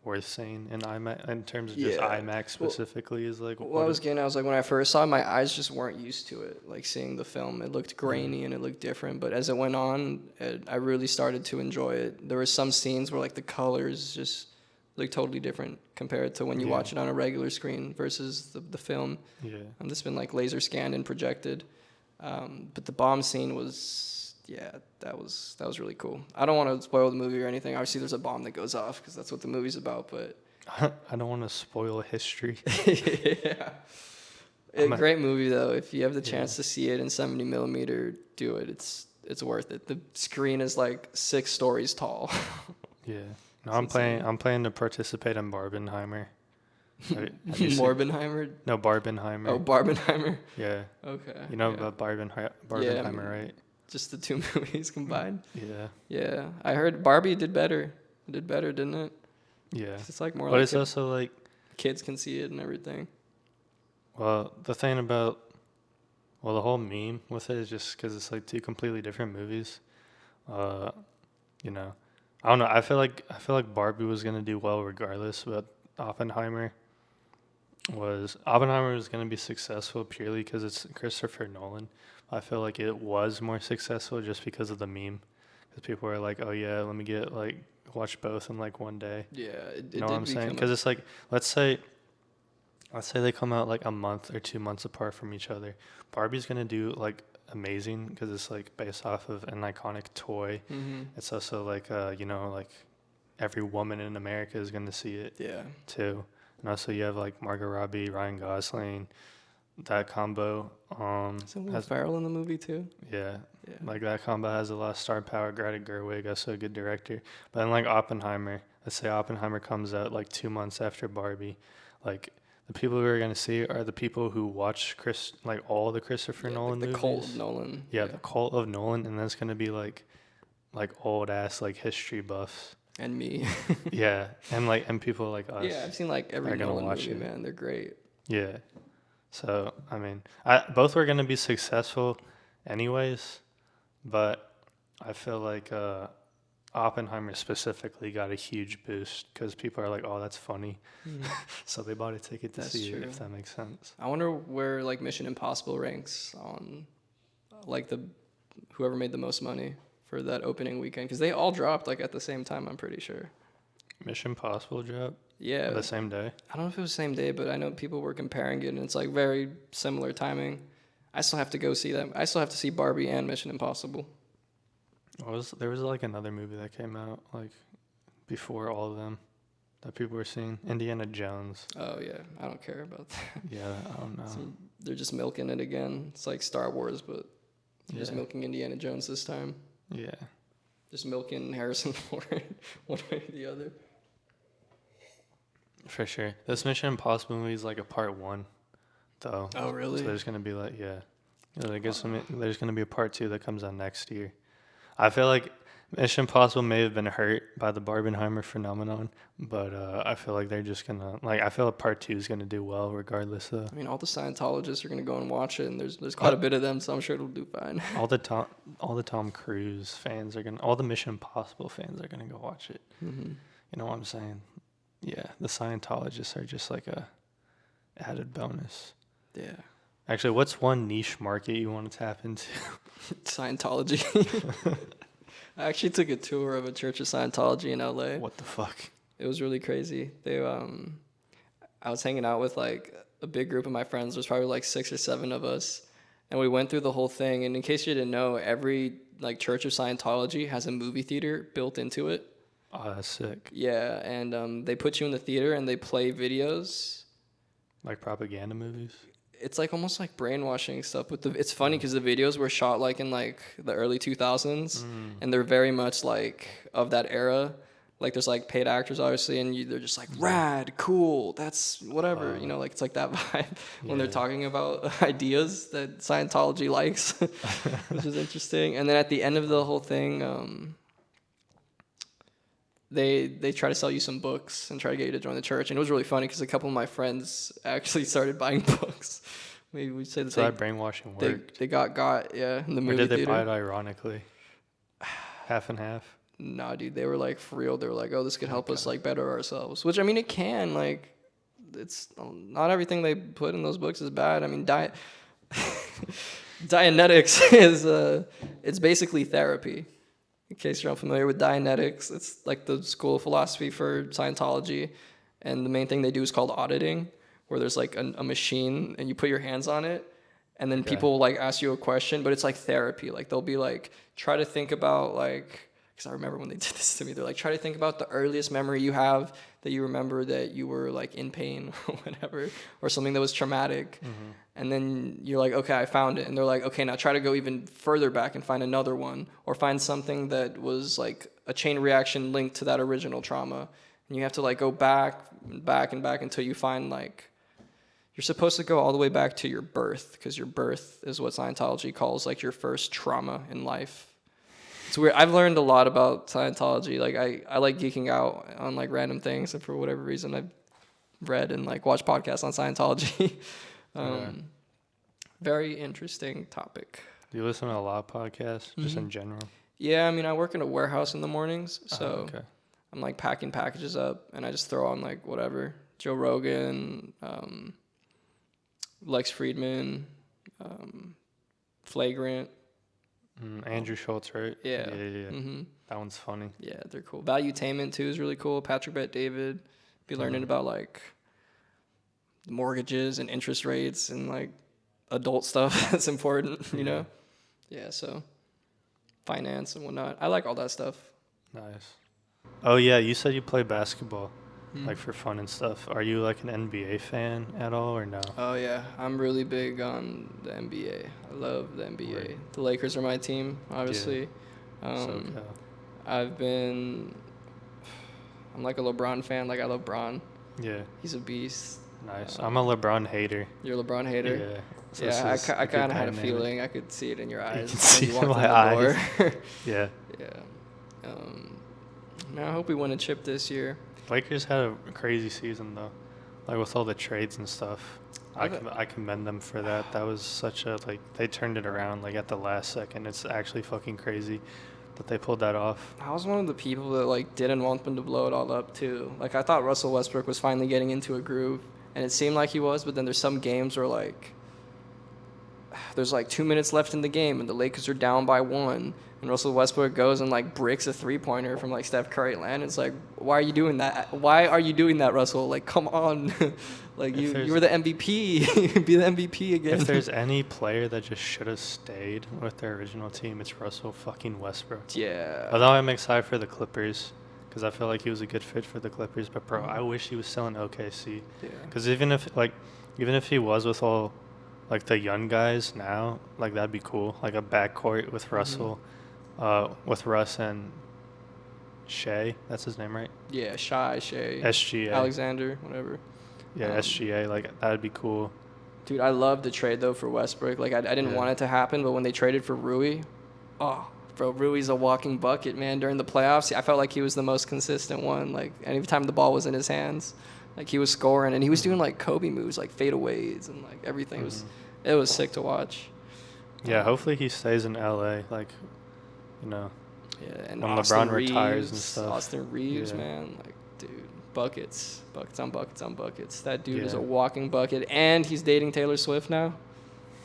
Speaker 1: worth seeing in IMAX in terms of just IMAX specifically is like.
Speaker 2: What I was like when I first saw it, my eyes just weren't used to it. Like seeing the film, it looked grainy and it looked different. But as it went on, I really started to enjoy it. There were some scenes where like the colors just look totally different compared to when you watch it on a regular screen versus the film.
Speaker 1: Yeah.
Speaker 2: And this been like laser scanned and projected. But the bomb scene was. Yeah, that was really cool. I don't want to spoil the movie or anything. Obviously, there's a bomb that goes off because that's what the movie's about. But
Speaker 1: I don't want to spoil history.
Speaker 2: Yeah, great movie though. If you have the chance to see it in 70 millimeter, do it. It's worth it. The screen is like 6 stories tall.
Speaker 1: Yeah, no, I'm planning to participate in Barbenheimer.
Speaker 2: Morbenheimer?
Speaker 1: No, Barbenheimer.
Speaker 2: Oh, Barbenheimer.
Speaker 1: Yeah.
Speaker 2: Okay.
Speaker 1: You know about Barbenheimer, right?
Speaker 2: Just the 2 movies combined.
Speaker 1: Yeah.
Speaker 2: Yeah, I heard Barbie did better. It did better, didn't it?
Speaker 1: Yeah.
Speaker 2: It's like more.
Speaker 1: But
Speaker 2: like
Speaker 1: it's also like
Speaker 2: kids can see it and everything.
Speaker 1: Well, the thing about the whole meme with it is just because it's like 2 completely different movies. You know, I don't know. I feel like Barbie was gonna do well regardless, but Oppenheimer was gonna be successful purely because it's Christopher Nolan. I feel like it was more successful just because of the meme, because people were like, "Oh yeah, let me watch both in like one day."
Speaker 2: Yeah,
Speaker 1: you know what I'm saying? Because it's like let's say they come out like a month or 2 months apart from each other. Barbie's gonna do like amazing because it's like based off of an iconic toy.
Speaker 2: Mm-hmm.
Speaker 1: It's also like you know, like every woman in America is gonna see it.
Speaker 2: Yeah.
Speaker 1: Too, and also you have like Margot Robbie, Ryan Gosling, that combo.
Speaker 2: Has Farrell in the movie too?
Speaker 1: Yeah. Like that combo has a lot of star power. Greta Gerwig, also a good director. But then like Oppenheimer, let's say Oppenheimer comes out like 2 months after Barbie, like. The people who are going to see it are the people who watch all the Christopher Nolan movies.
Speaker 2: The cult of Nolan.
Speaker 1: Yeah, the cult of Nolan, and that's going to be like old ass like history buffs.
Speaker 2: And me.
Speaker 1: Yeah, and people like us.
Speaker 2: Yeah, I've seen like every Nolan movie, man. They're great.
Speaker 1: Yeah, so I mean, both were going to be successful, anyways, but I feel like Oppenheimer specifically got a huge boost because people are like, "Oh, that's funny," so they bought a ticket to see it. If that makes sense.
Speaker 2: I wonder where like Mission Impossible ranks on like whoever made the most money for that opening weekend, because they all dropped like at the same time. I'm pretty sure.
Speaker 1: Mission Impossible dropped.
Speaker 2: Yeah.
Speaker 1: The same day.
Speaker 2: I don't know if it was the same day, but I know people were comparing it, and it's like very similar timing. I still have to go see them. I still have to see Barbie and Mission Impossible.
Speaker 1: There was like another movie that came out like before all of them that people were seeing. Indiana Jones.
Speaker 2: Oh yeah, I don't care about that.
Speaker 1: Yeah, I don't know.
Speaker 2: So they're just milking it again. It's like Star Wars, but just milking Indiana Jones this time.
Speaker 1: Yeah.
Speaker 2: just milking Harrison Ford one way or the other.
Speaker 1: For sure. This Mission Impossible movie is like a part 1, though.
Speaker 2: Oh, really?
Speaker 1: So there's gonna be like, yeah. I guess there's gonna be a part 2 that comes out next year. I feel like Mission Impossible may have been hurt by the Barbenheimer phenomenon, but I feel like they're just gonna I feel like part 2 is gonna do well regardless.
Speaker 2: I mean, all the Scientologists are gonna go and watch it, and there's quite a bit of them, so I'm sure it'll do fine.
Speaker 1: all the Tom Cruise fans are gonna, all the Mission Impossible fans are gonna go watch it.
Speaker 2: Mm-hmm.
Speaker 1: You know what I'm saying? Yeah, the Scientologists are just like a added bonus.
Speaker 2: Yeah.
Speaker 1: Actually, what's one niche market you want to tap into?
Speaker 2: Scientology. I actually took a tour of a Church of Scientology in LA.
Speaker 1: What the fuck?
Speaker 2: It was really crazy. I was hanging out with like a big group of my friends. There's probably like 6 or 7 of us, and we went through the whole thing. And in case you didn't know, every like Church of Scientology has a movie theater built into it.
Speaker 1: Oh, that's sick.
Speaker 2: Yeah, and they put you in the theater and they play videos.
Speaker 1: Like propaganda movies?
Speaker 2: It's like almost like brainwashing stuff. But it's funny because the videos were shot like in like the early 2000s, and they're very much like of that era. Like there's like paid actors obviously, and they're just like rad, cool, that's whatever, you know, like it's like that vibe when they're talking about ideas that Scientology likes, which is interesting. And then at the end of the whole thing, they try to sell you some books and try to get you to join the church. And it was really funny because a couple of my friends actually started buying books. Maybe we say that
Speaker 1: so that brainwashing worked.
Speaker 2: They got in the movie
Speaker 1: theater. Or did they
Speaker 2: theater.
Speaker 1: buy it ironically? Half and half?
Speaker 2: Nah, dude, they were like for real. They were like, oh, this could help us like better ourselves. Which I mean, it can. Like, it's not everything they put in those books is bad. I mean, Dianetics is it's basically therapy. In case you're unfamiliar with Dianetics, it's like the school of philosophy for Scientology, and the main thing they do is called auditing, where there's like a machine and you put your hands on it, and then people will like ask you a question, but it's like therapy. Like they'll be like, try to think about like, because I remember when they did this to me, they're like, try to think about the earliest memory you have that you remember that you were like in pain or whatever, or something that was traumatic. Mm-hmm. And then you're like, okay, I found it. And they're like, okay, now try to go even further back and find another one, or find something that was like a chain reaction linked to that original trauma. And you have to like go back and back and back until you find like, you're supposed to go all the way back to your birth, because your birth is what Scientology calls like your first trauma in life. It's weird. I've learned a lot about Scientology. Like I like geeking out on like random things, and for whatever reason I've read and like watched podcasts on Scientology. Very interesting topic.
Speaker 1: Do you listen to a lot of podcasts, just in general?
Speaker 2: Yeah, I mean, I work in a warehouse in the mornings, so I'm like packing packages up, and I just throw on like whatever. Joe Rogan, Lex Friedman, Flagrant.
Speaker 1: Andrew Schultz, right?
Speaker 2: Yeah.
Speaker 1: Mm-hmm. That one's funny.
Speaker 2: Yeah, they're cool. Valuetainment too is really cool. Patrick Bet David. Be learning about like mortgages and interest rates and like adult stuff that's important, you know? Yeah, so finance and whatnot. I like all that stuff.
Speaker 1: Nice. Oh yeah, you said you play basketball, like for fun and stuff. Are you like an NBA fan at all, or no?
Speaker 2: Oh yeah, I'm really big on the NBA. I love the NBA. Right. The Lakers are my team, obviously. Yeah. I'm like a LeBron fan. Like I love Bron.
Speaker 1: Yeah.
Speaker 2: He's a beast.
Speaker 1: Nice. I'm a LeBron hater.
Speaker 2: You're a LeBron hater?
Speaker 1: Yeah. So
Speaker 2: yeah, I kind of had a feeling. I could see it in your eyes.
Speaker 1: You can see
Speaker 2: when you walked
Speaker 1: my
Speaker 2: in the
Speaker 1: eyes.
Speaker 2: door.
Speaker 1: Yeah.
Speaker 2: Yeah. Man, I hope we win a chip this year.
Speaker 1: Lakers had a crazy season though, like with all the trades and stuff. I commend them for that. That was such a they turned it around like at the last second. It's actually fucking crazy that they pulled that off.
Speaker 2: I was one of the people that like didn't want them to blow it all up too. Like I thought Russell Westbrook was finally getting into a groove, and it seemed like he was. But then there's some games where like there's like 2 minutes left in the game and the Lakers are down by 1. And Russell Westbrook goes and like bricks a 3-pointer from like Steph Curry land. It's like, why are you doing that? Why are you doing that, Russell? Like, come on. Like you were the MVP. Be the MVP again.
Speaker 1: If there's any player that just should have stayed with their original team, it's Russell fucking Westbrook.
Speaker 2: Yeah.
Speaker 1: Although I'm excited for the Clippers, because I feel like he was a good fit for the Clippers. But bro, I wish he was still in OKC.
Speaker 2: Yeah.
Speaker 1: Because even if he was with all like the young guys now, like that'd be cool. Like a backcourt with Russell. with Russ and Shea. That's his name, right?
Speaker 2: Yeah, Shea,
Speaker 1: SGA.
Speaker 2: Alexander, whatever.
Speaker 1: Yeah, SGA. Like that'd be cool.
Speaker 2: Dude, I love the trade though for Westbrook. Like I didn't want it to happen, but when they traded for Rui, oh, bro, Rui's a walking bucket, man. During the playoffs, I felt like he was the most consistent one. Like any time the ball was in his hands, like he was scoring, and he was doing like Kobe moves, like fadeaways, and like everything it was sick to watch.
Speaker 1: Yeah, hopefully he stays in LA. Like, you know,
Speaker 2: and
Speaker 1: when
Speaker 2: Austin
Speaker 1: LeBron
Speaker 2: Reeves,
Speaker 1: retires and stuff.
Speaker 2: Austin Reeves, man, like dude, buckets on buckets on buckets. That dude is a
Speaker 1: Yeah.
Speaker 2: walking bucket, and he's dating Taylor Swift now.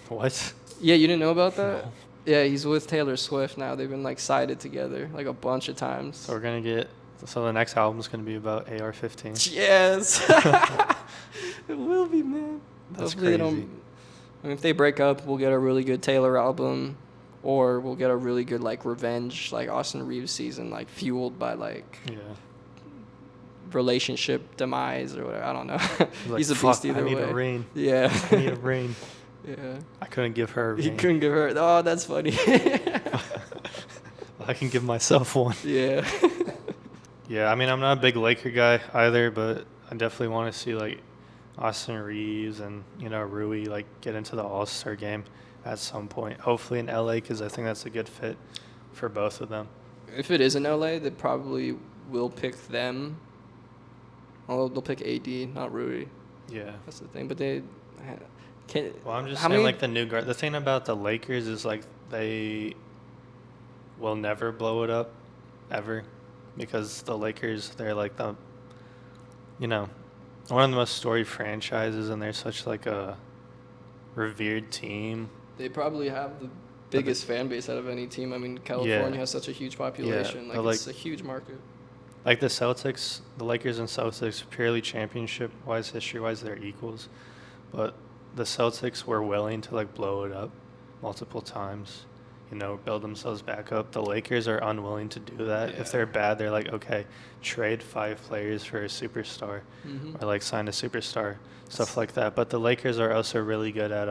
Speaker 1: What?
Speaker 2: Yeah, you didn't know about that?
Speaker 1: No.
Speaker 2: Yeah, he's with Taylor Swift now. They've been like cited together like a bunch of times.
Speaker 1: So we're gonna get. So the next album's gonna be about AR-15.
Speaker 2: Yes. It will be, man.
Speaker 1: That's
Speaker 2: Hopefully
Speaker 1: crazy.
Speaker 2: I mean, if they break up, we'll get a really good Taylor album, or we'll get a really good like revenge, like Austin Reeves season, like fueled by like
Speaker 1: Yeah.
Speaker 2: relationship demise or whatever. I don't know.
Speaker 1: Like,
Speaker 2: He's a
Speaker 1: fuck,
Speaker 2: beast either
Speaker 1: I need
Speaker 2: way.
Speaker 1: a ring.
Speaker 2: Yeah.
Speaker 1: I need a ring.
Speaker 2: Yeah.
Speaker 1: I couldn't give her a
Speaker 2: He
Speaker 1: ring.
Speaker 2: couldn't give her. Oh, that's funny.
Speaker 1: I can give myself one.
Speaker 2: Yeah.
Speaker 1: Yeah, I mean, I'm not a big Laker guy either, but I definitely want to see like Austin Reeves and Rui like get into the All-Star game at some point. Hopefully in LA, because I think that's a good fit for both of them.
Speaker 2: If it is in LA, they probably will pick them. Although they'll pick AD, not Rui.
Speaker 1: Yeah.
Speaker 2: That's the thing. But they can.
Speaker 1: Well, I'm just
Speaker 2: how
Speaker 1: saying,
Speaker 2: many,
Speaker 1: like the new guard. The thing about the Lakers is like they will never blow it up, ever, because the Lakers, they're like the, one of the most storied franchises, and they're such like a revered team.
Speaker 2: They probably have the biggest fan base out of any team. I mean, California has such a huge population.
Speaker 1: but,
Speaker 2: Like it's a huge market.
Speaker 1: Like the Celtics, the Lakers and Celtics, purely championship-wise, history-wise, they're equals. But the Celtics were willing to like blow it up multiple times, build themselves back up. The Lakers are unwilling to do that.
Speaker 2: Yeah.
Speaker 1: If they're bad, they're like, okay, trade 5 players for a superstar, or like sign a superstar, stuff like that. But the Lakers are also really good at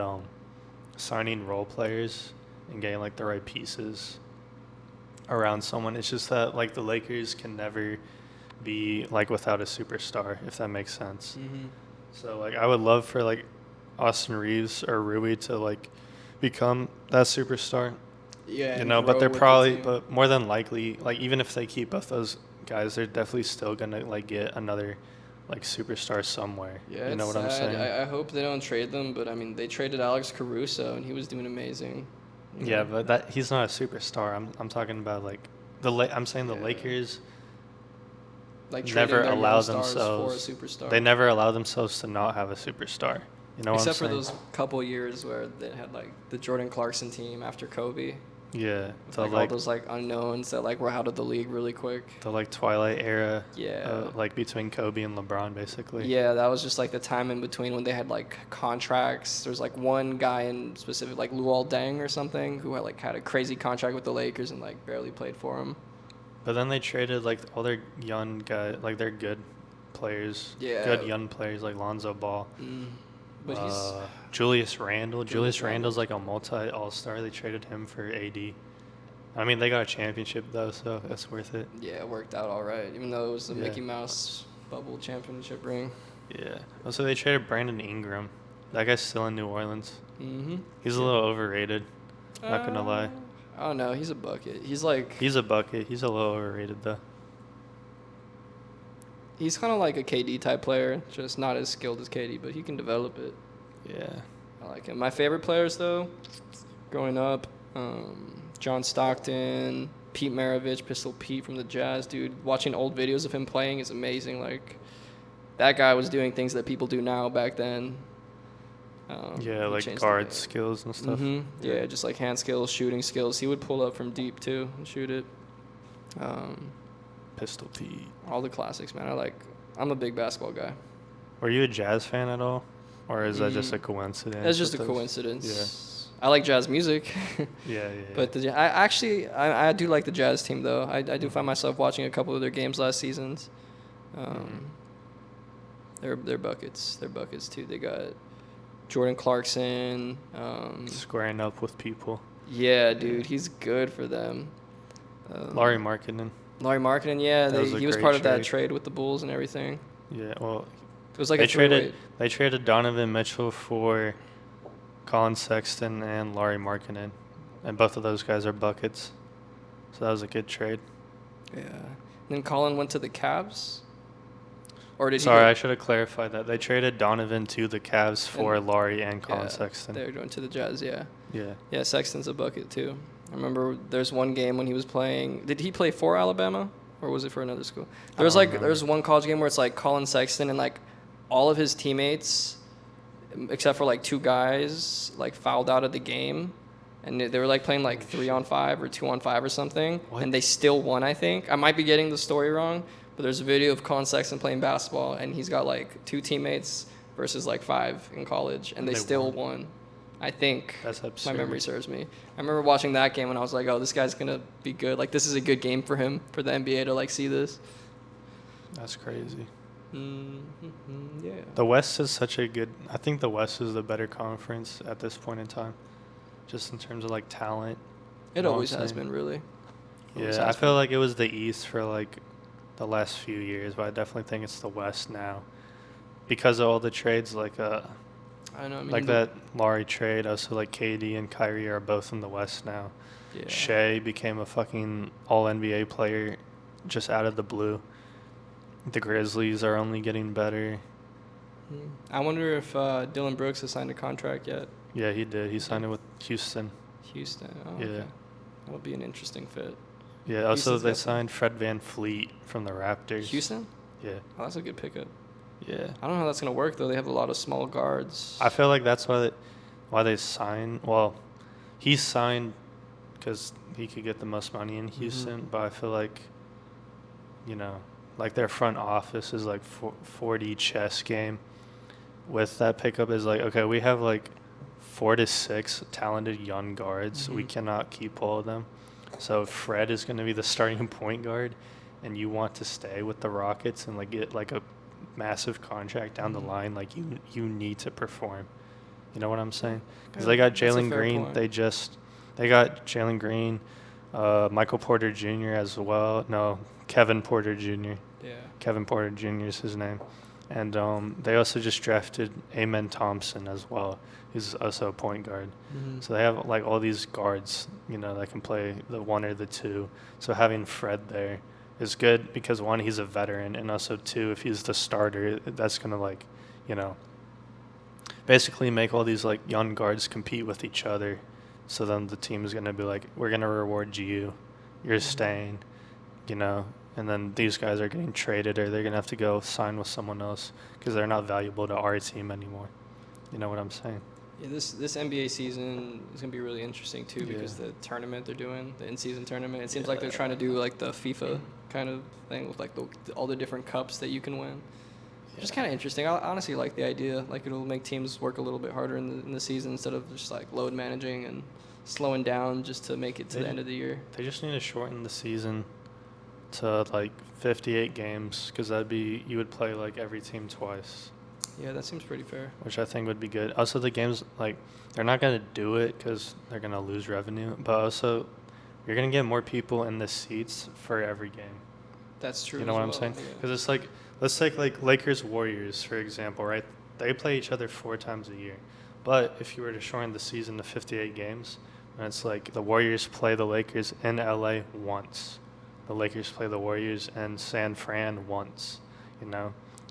Speaker 1: signing role players and getting like the right pieces around someone. It's just that like the Lakers can never be like without a superstar, if that makes sense. So like I would love for like Austin Reeves or Rui to like become that superstar.
Speaker 2: Yeah.
Speaker 1: But they're probably, but more than likely, like even if they keep both those guys, they're definitely still gonna like get another like superstar somewhere.
Speaker 2: Yeah,
Speaker 1: you know what I'm saying?
Speaker 2: I hope they don't trade them, but I mean they traded Alex Caruso and he was doing amazing.
Speaker 1: Yeah, but he's not a superstar. I'm talking about like I'm saying the Lakers
Speaker 2: like
Speaker 1: never
Speaker 2: trading their
Speaker 1: allow
Speaker 2: young stars
Speaker 1: themselves.
Speaker 2: for a superstar.
Speaker 1: They never allow themselves to not have a superstar. You know
Speaker 2: Except
Speaker 1: what
Speaker 2: for
Speaker 1: I'm saying?
Speaker 2: those couple years where they had like the Jordan Clarkson team after Kobe.
Speaker 1: Yeah,
Speaker 2: With,
Speaker 1: the
Speaker 2: like, all those like unknowns that like were out of the league really quick.
Speaker 1: the like Twilight era.
Speaker 2: Yeah.
Speaker 1: Like between Kobe and LeBron, basically.
Speaker 2: Yeah, that was just like the time in between when they had like contracts. There's like one guy in specific, like Luol Deng or something, who had a crazy contract with the Lakers and like barely played for him.
Speaker 1: But then they traded like all their young guys, like their good players.
Speaker 2: Yeah.
Speaker 1: Good young players like Lonzo Ball.
Speaker 2: But he's
Speaker 1: Julius Randle. Julius
Speaker 2: Randle.
Speaker 1: Randle's like a multi-all-star. They traded him for AD. I mean, they got a championship though, so it's worth it.
Speaker 2: yeah, it worked out all right, even though it was the
Speaker 1: Yeah.
Speaker 2: Mickey Mouse bubble championship ring.
Speaker 1: Yeah. Also, they traded Brandon Ingram. That guy's still in New Orleans.
Speaker 2: Mm-hmm.
Speaker 1: He's a little overrated. Not gonna lie.
Speaker 2: I don't know. He's a bucket. He's like
Speaker 1: He's a bucket. He's a little overrated though.
Speaker 2: he's kind of like a KD type player, just not as skilled as KD, but he can develop it.
Speaker 1: Yeah.
Speaker 2: I like him. My favorite players though, growing up, John Stockton, Pete Maravich, Pistol Pete from the Jazz, dude. Watching old videos of him playing is amazing. Like that guy was doing things that people do now back then.
Speaker 1: Yeah,
Speaker 2: he
Speaker 1: like
Speaker 2: changed the
Speaker 1: guard
Speaker 2: game.
Speaker 1: skills and stuff.
Speaker 2: Yeah, just like hand skills, shooting skills. He would pull up from deep too and shoot it.
Speaker 1: Pistol Pete.
Speaker 2: All the classics, man. I'm a big basketball guy.
Speaker 1: Were you a Jazz fan at all? Or is that just a coincidence?
Speaker 2: It's just a
Speaker 1: with those?
Speaker 2: coincidence. I like jazz music.
Speaker 1: Yeah.
Speaker 2: But I do like the Jazz team though. I do find myself watching a couple of their games last seasons. They're buckets. They're buckets too. They got Jordan Clarkson.
Speaker 1: Squaring up with people.
Speaker 2: Yeah, dude, he's good for them.
Speaker 1: Laurie Markkinen.
Speaker 2: Laurie Markkinen, yeah, he was
Speaker 1: great
Speaker 2: part of that
Speaker 1: trade.
Speaker 2: trade with the Bulls and everything.
Speaker 1: Yeah, well,
Speaker 2: It was like
Speaker 1: they
Speaker 2: a three-way.
Speaker 1: traded Donovan Mitchell for Colin Sexton and Laurie Markkinen, and both of those guys are buckets. So that was a good trade.
Speaker 2: Yeah. And then Colin went to the Cavs? Or did
Speaker 1: Sorry,
Speaker 2: he
Speaker 1: I should have clarified that. They traded Donovan to the Cavs for Laurie and Colin Sexton.
Speaker 2: They were going to the Jazz, yeah.
Speaker 1: Yeah.
Speaker 2: Yeah, Sexton's a bucket, too. I remember there's one game when he was playing. Did he play for Alabama? Or was it for another school? There's one college game where it's like Colin Sexton and like all of his teammates, except for like two guys, like fouled out of the game. And they were like playing like 3-on-5 or 2-on-5 or something.
Speaker 1: What?
Speaker 2: And they still won, I think. I might be getting the story wrong, but there's a video of Colin Sexton playing basketball, and he's got like two teammates versus like 5 in college, and they still won. I think.
Speaker 1: That's absurd.
Speaker 2: My memory serves me. I remember watching that game and I was like, oh, this guy's going to be good. Like, this is a good game for him, for the NBA to like see this.
Speaker 1: That's crazy.
Speaker 2: Yeah.
Speaker 1: The West is such a good. I think the West is the better conference at this point in time, just in terms of like talent.
Speaker 2: It always has been, really.
Speaker 1: Yeah, I feel like it was the East for like the last few years, but I definitely think it's the West now because of all the trades. Like
Speaker 2: I know. I mean,
Speaker 1: like that Laurie trade. Also, like KD and Kyrie are both in the West now.
Speaker 2: Yeah.
Speaker 1: Shea became a fucking All NBA player just out of the blue. The Grizzlies are only getting better.
Speaker 2: I wonder if Dylan Brooks has signed a contract yet.
Speaker 1: Yeah, he did. He signed it with Houston.
Speaker 2: Houston. Oh,
Speaker 1: Yeah.
Speaker 2: Okay. That'll be an interesting fit.
Speaker 1: Yeah, also
Speaker 2: Houston's
Speaker 1: they
Speaker 2: got some-
Speaker 1: signed Fred VanVleet from the Raptors.
Speaker 2: Houston?
Speaker 1: Yeah.
Speaker 2: Oh, that's a good pickup.
Speaker 1: Yeah.
Speaker 2: I don't know how that's going to work, though. They have a lot of small guards.
Speaker 1: I feel like that's why they signed. Well, he signed because he could get the most money in Houston, but I feel like, like their front office is like 40 chess game. With that pickup is like, okay, we have like 4 to 6 talented young guards. We cannot keep all of them. So Fred is going to be the starting point guard, and you want to stay with the Rockets and like get like a massive contract down the line. Like you need to perform. You know what I'm saying? Because they got Jalen Green.
Speaker 2: Point.
Speaker 1: They got Jalen Green, Michael Porter Jr. as well. No, Kevin Porter Jr.
Speaker 2: Yeah.
Speaker 1: Kevin Porter Jr. is his name. And they also just drafted Amen Thompson as well. He's also a point guard. So they have like all these guards, that can play the 1 or the 2. So having Fred there is good because 1, he's a veteran, and also 2, if he's the starter, that's gonna like, basically make all these like young guards compete with each other. So then the team is gonna be like, we're gonna reward you, you're staying, and then these guys are getting traded or they're gonna have to go sign with someone else because they're not valuable to our team anymore. You know what I'm saying?
Speaker 2: Yeah, this NBA season is gonna be really interesting too because the tournament they're doing, the in-season tournament, it seems like they're trying to do like the FIFA kind of thing with like all the different cups that you can win. Which is kind of interesting. I honestly like the idea. Like it'll make teams work a little bit harder in the season instead of just like load managing and slowing down just to make it to the end of the year.
Speaker 1: They just need to shorten the season to like 58 games because you would play like every team twice.
Speaker 2: Yeah, that seems pretty fair.
Speaker 1: Which I think would be good. Also, the games, like, they're not going to do it because they're going to lose revenue. But also, you're going to get more people in the seats for every game.
Speaker 2: That's true.
Speaker 1: You know what I'm saying? Because it's like, let's take like Lakers-Warriors, for example, right? They play each other 4 times a year. But if you were to shorten the season to 58 games, and it's like the Warriors play the Lakers in LA once. The Lakers play the Warriors in San Fran once,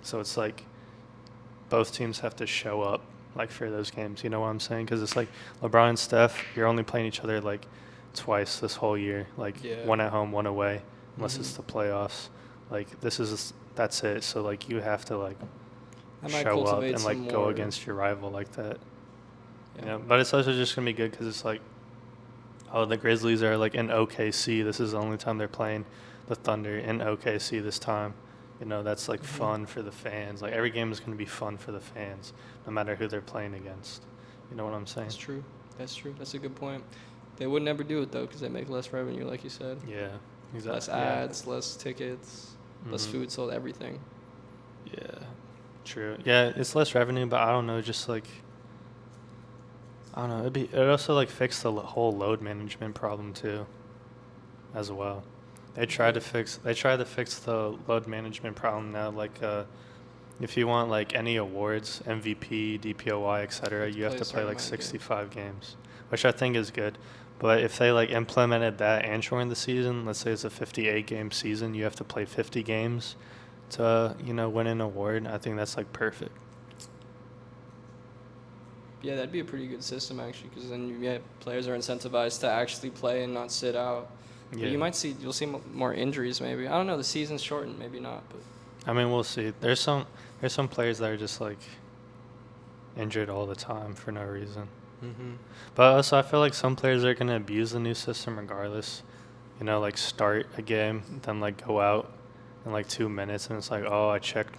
Speaker 1: So it's like both teams have to show up like for those games. You know what I'm saying? Because it's like LeBron and Steph, you're only playing each other like twice this whole year, like one at home, one away, unless it's the playoffs. Like that's it. So like you have to like show up and like go against your rival like that. Yeah. But it's also just gonna be good because it's like, oh, the Grizzlies are like in OKC. This is the only time they're playing the Thunder in OKC this time. That's like fun for the fans. Like every game is going to be fun for the fans, no matter who they're playing against. You know what I'm saying?
Speaker 2: That's true. That's a good point. They would never do it though because they make less revenue, like you said.
Speaker 1: Yeah, exactly.
Speaker 2: Less ads, less tickets, less food sold, everything.
Speaker 1: Yeah, true. Yeah, it's less revenue, but I don't know. Just like, I don't know. It also like fix the whole load management problem too. as well. They tried to fix the load management problem now. Like, if you want like any awards, MVP, DPOY, etc., you have to play like 65 games, which I think is good. But if they like implemented that and during the season, let's say it's a 58 game season, you have to play 50 games to win an award. I think that's like perfect.
Speaker 2: Yeah, that'd be a pretty good system actually, because then players are incentivized to actually play and not sit out.
Speaker 1: Yeah.
Speaker 2: But you'll see more injuries maybe. I don't know. The season's shortened, maybe not. But
Speaker 1: I mean, we'll see. There's some players that are just like injured all the time for no reason.
Speaker 2: Mm-hmm.
Speaker 1: But also, I feel like some players are gonna abuse the new system regardless. Like start a game, then like go out in like 2 minutes, and it's like, oh, I checked.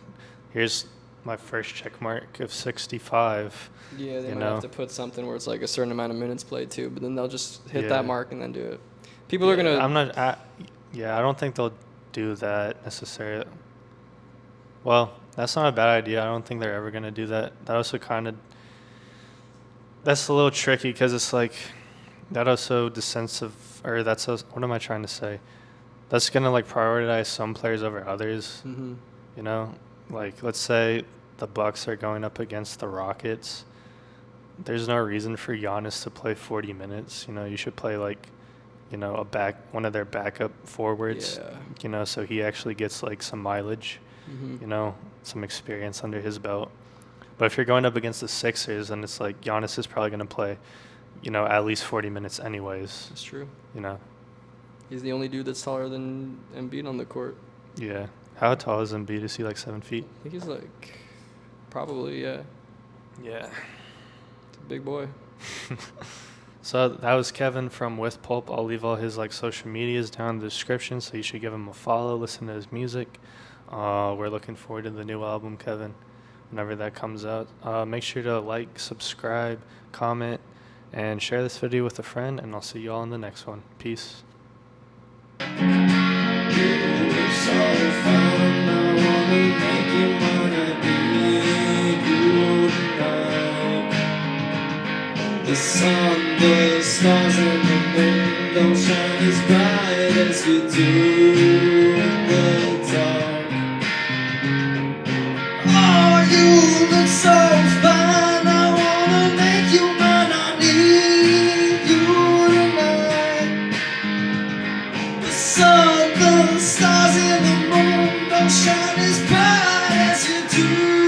Speaker 1: Here's my first check mark of 65.
Speaker 2: Yeah, they might have to put something where it's like a certain amount of minutes played too, but then they'll just hit that mark and then do it. People are gonna.
Speaker 1: I don't think they'll do that necessarily. Well, that's not a bad idea. I don't think they're ever gonna do that. That also that's a little tricky because it's like that also what am I trying to say? That's gonna like prioritize some players over others.
Speaker 2: Mm-hmm.
Speaker 1: Like let's say the Bucks are going up against the Rockets. There's no reason for Giannis to play 40 minutes. You should play like, one of their backup forwards.
Speaker 2: Yeah.
Speaker 1: So he actually gets like some mileage.
Speaker 2: Mm-hmm.
Speaker 1: Some experience under his belt. But if you're going up against the Sixers, then it's like Giannis is probably going to play, at least 40 minutes anyways.
Speaker 2: That's true.
Speaker 1: He's
Speaker 2: the only dude that's taller than Embiid on the court.
Speaker 1: Yeah. How tall is Embiid? Is he like 7 feet?
Speaker 2: I think he's like, probably, yeah.
Speaker 1: Yeah.
Speaker 2: It's a big boy.
Speaker 1: So that was Kevin from With Pulp. I'll leave all his like social medias down in the description, so you should give him a follow, listen to his music. We're looking forward to the new album, Kevin, whenever that comes out. Make sure to like, subscribe, comment, and share this video with a friend, and I'll see you all in the next one. Peace.
Speaker 3: The sun, the stars, and the moon don't shine as bright as you do in the dark. Oh, you look so fine, I wanna make you mine, I need you tonight. The sun, the stars, and the moon don't shine as bright as you do.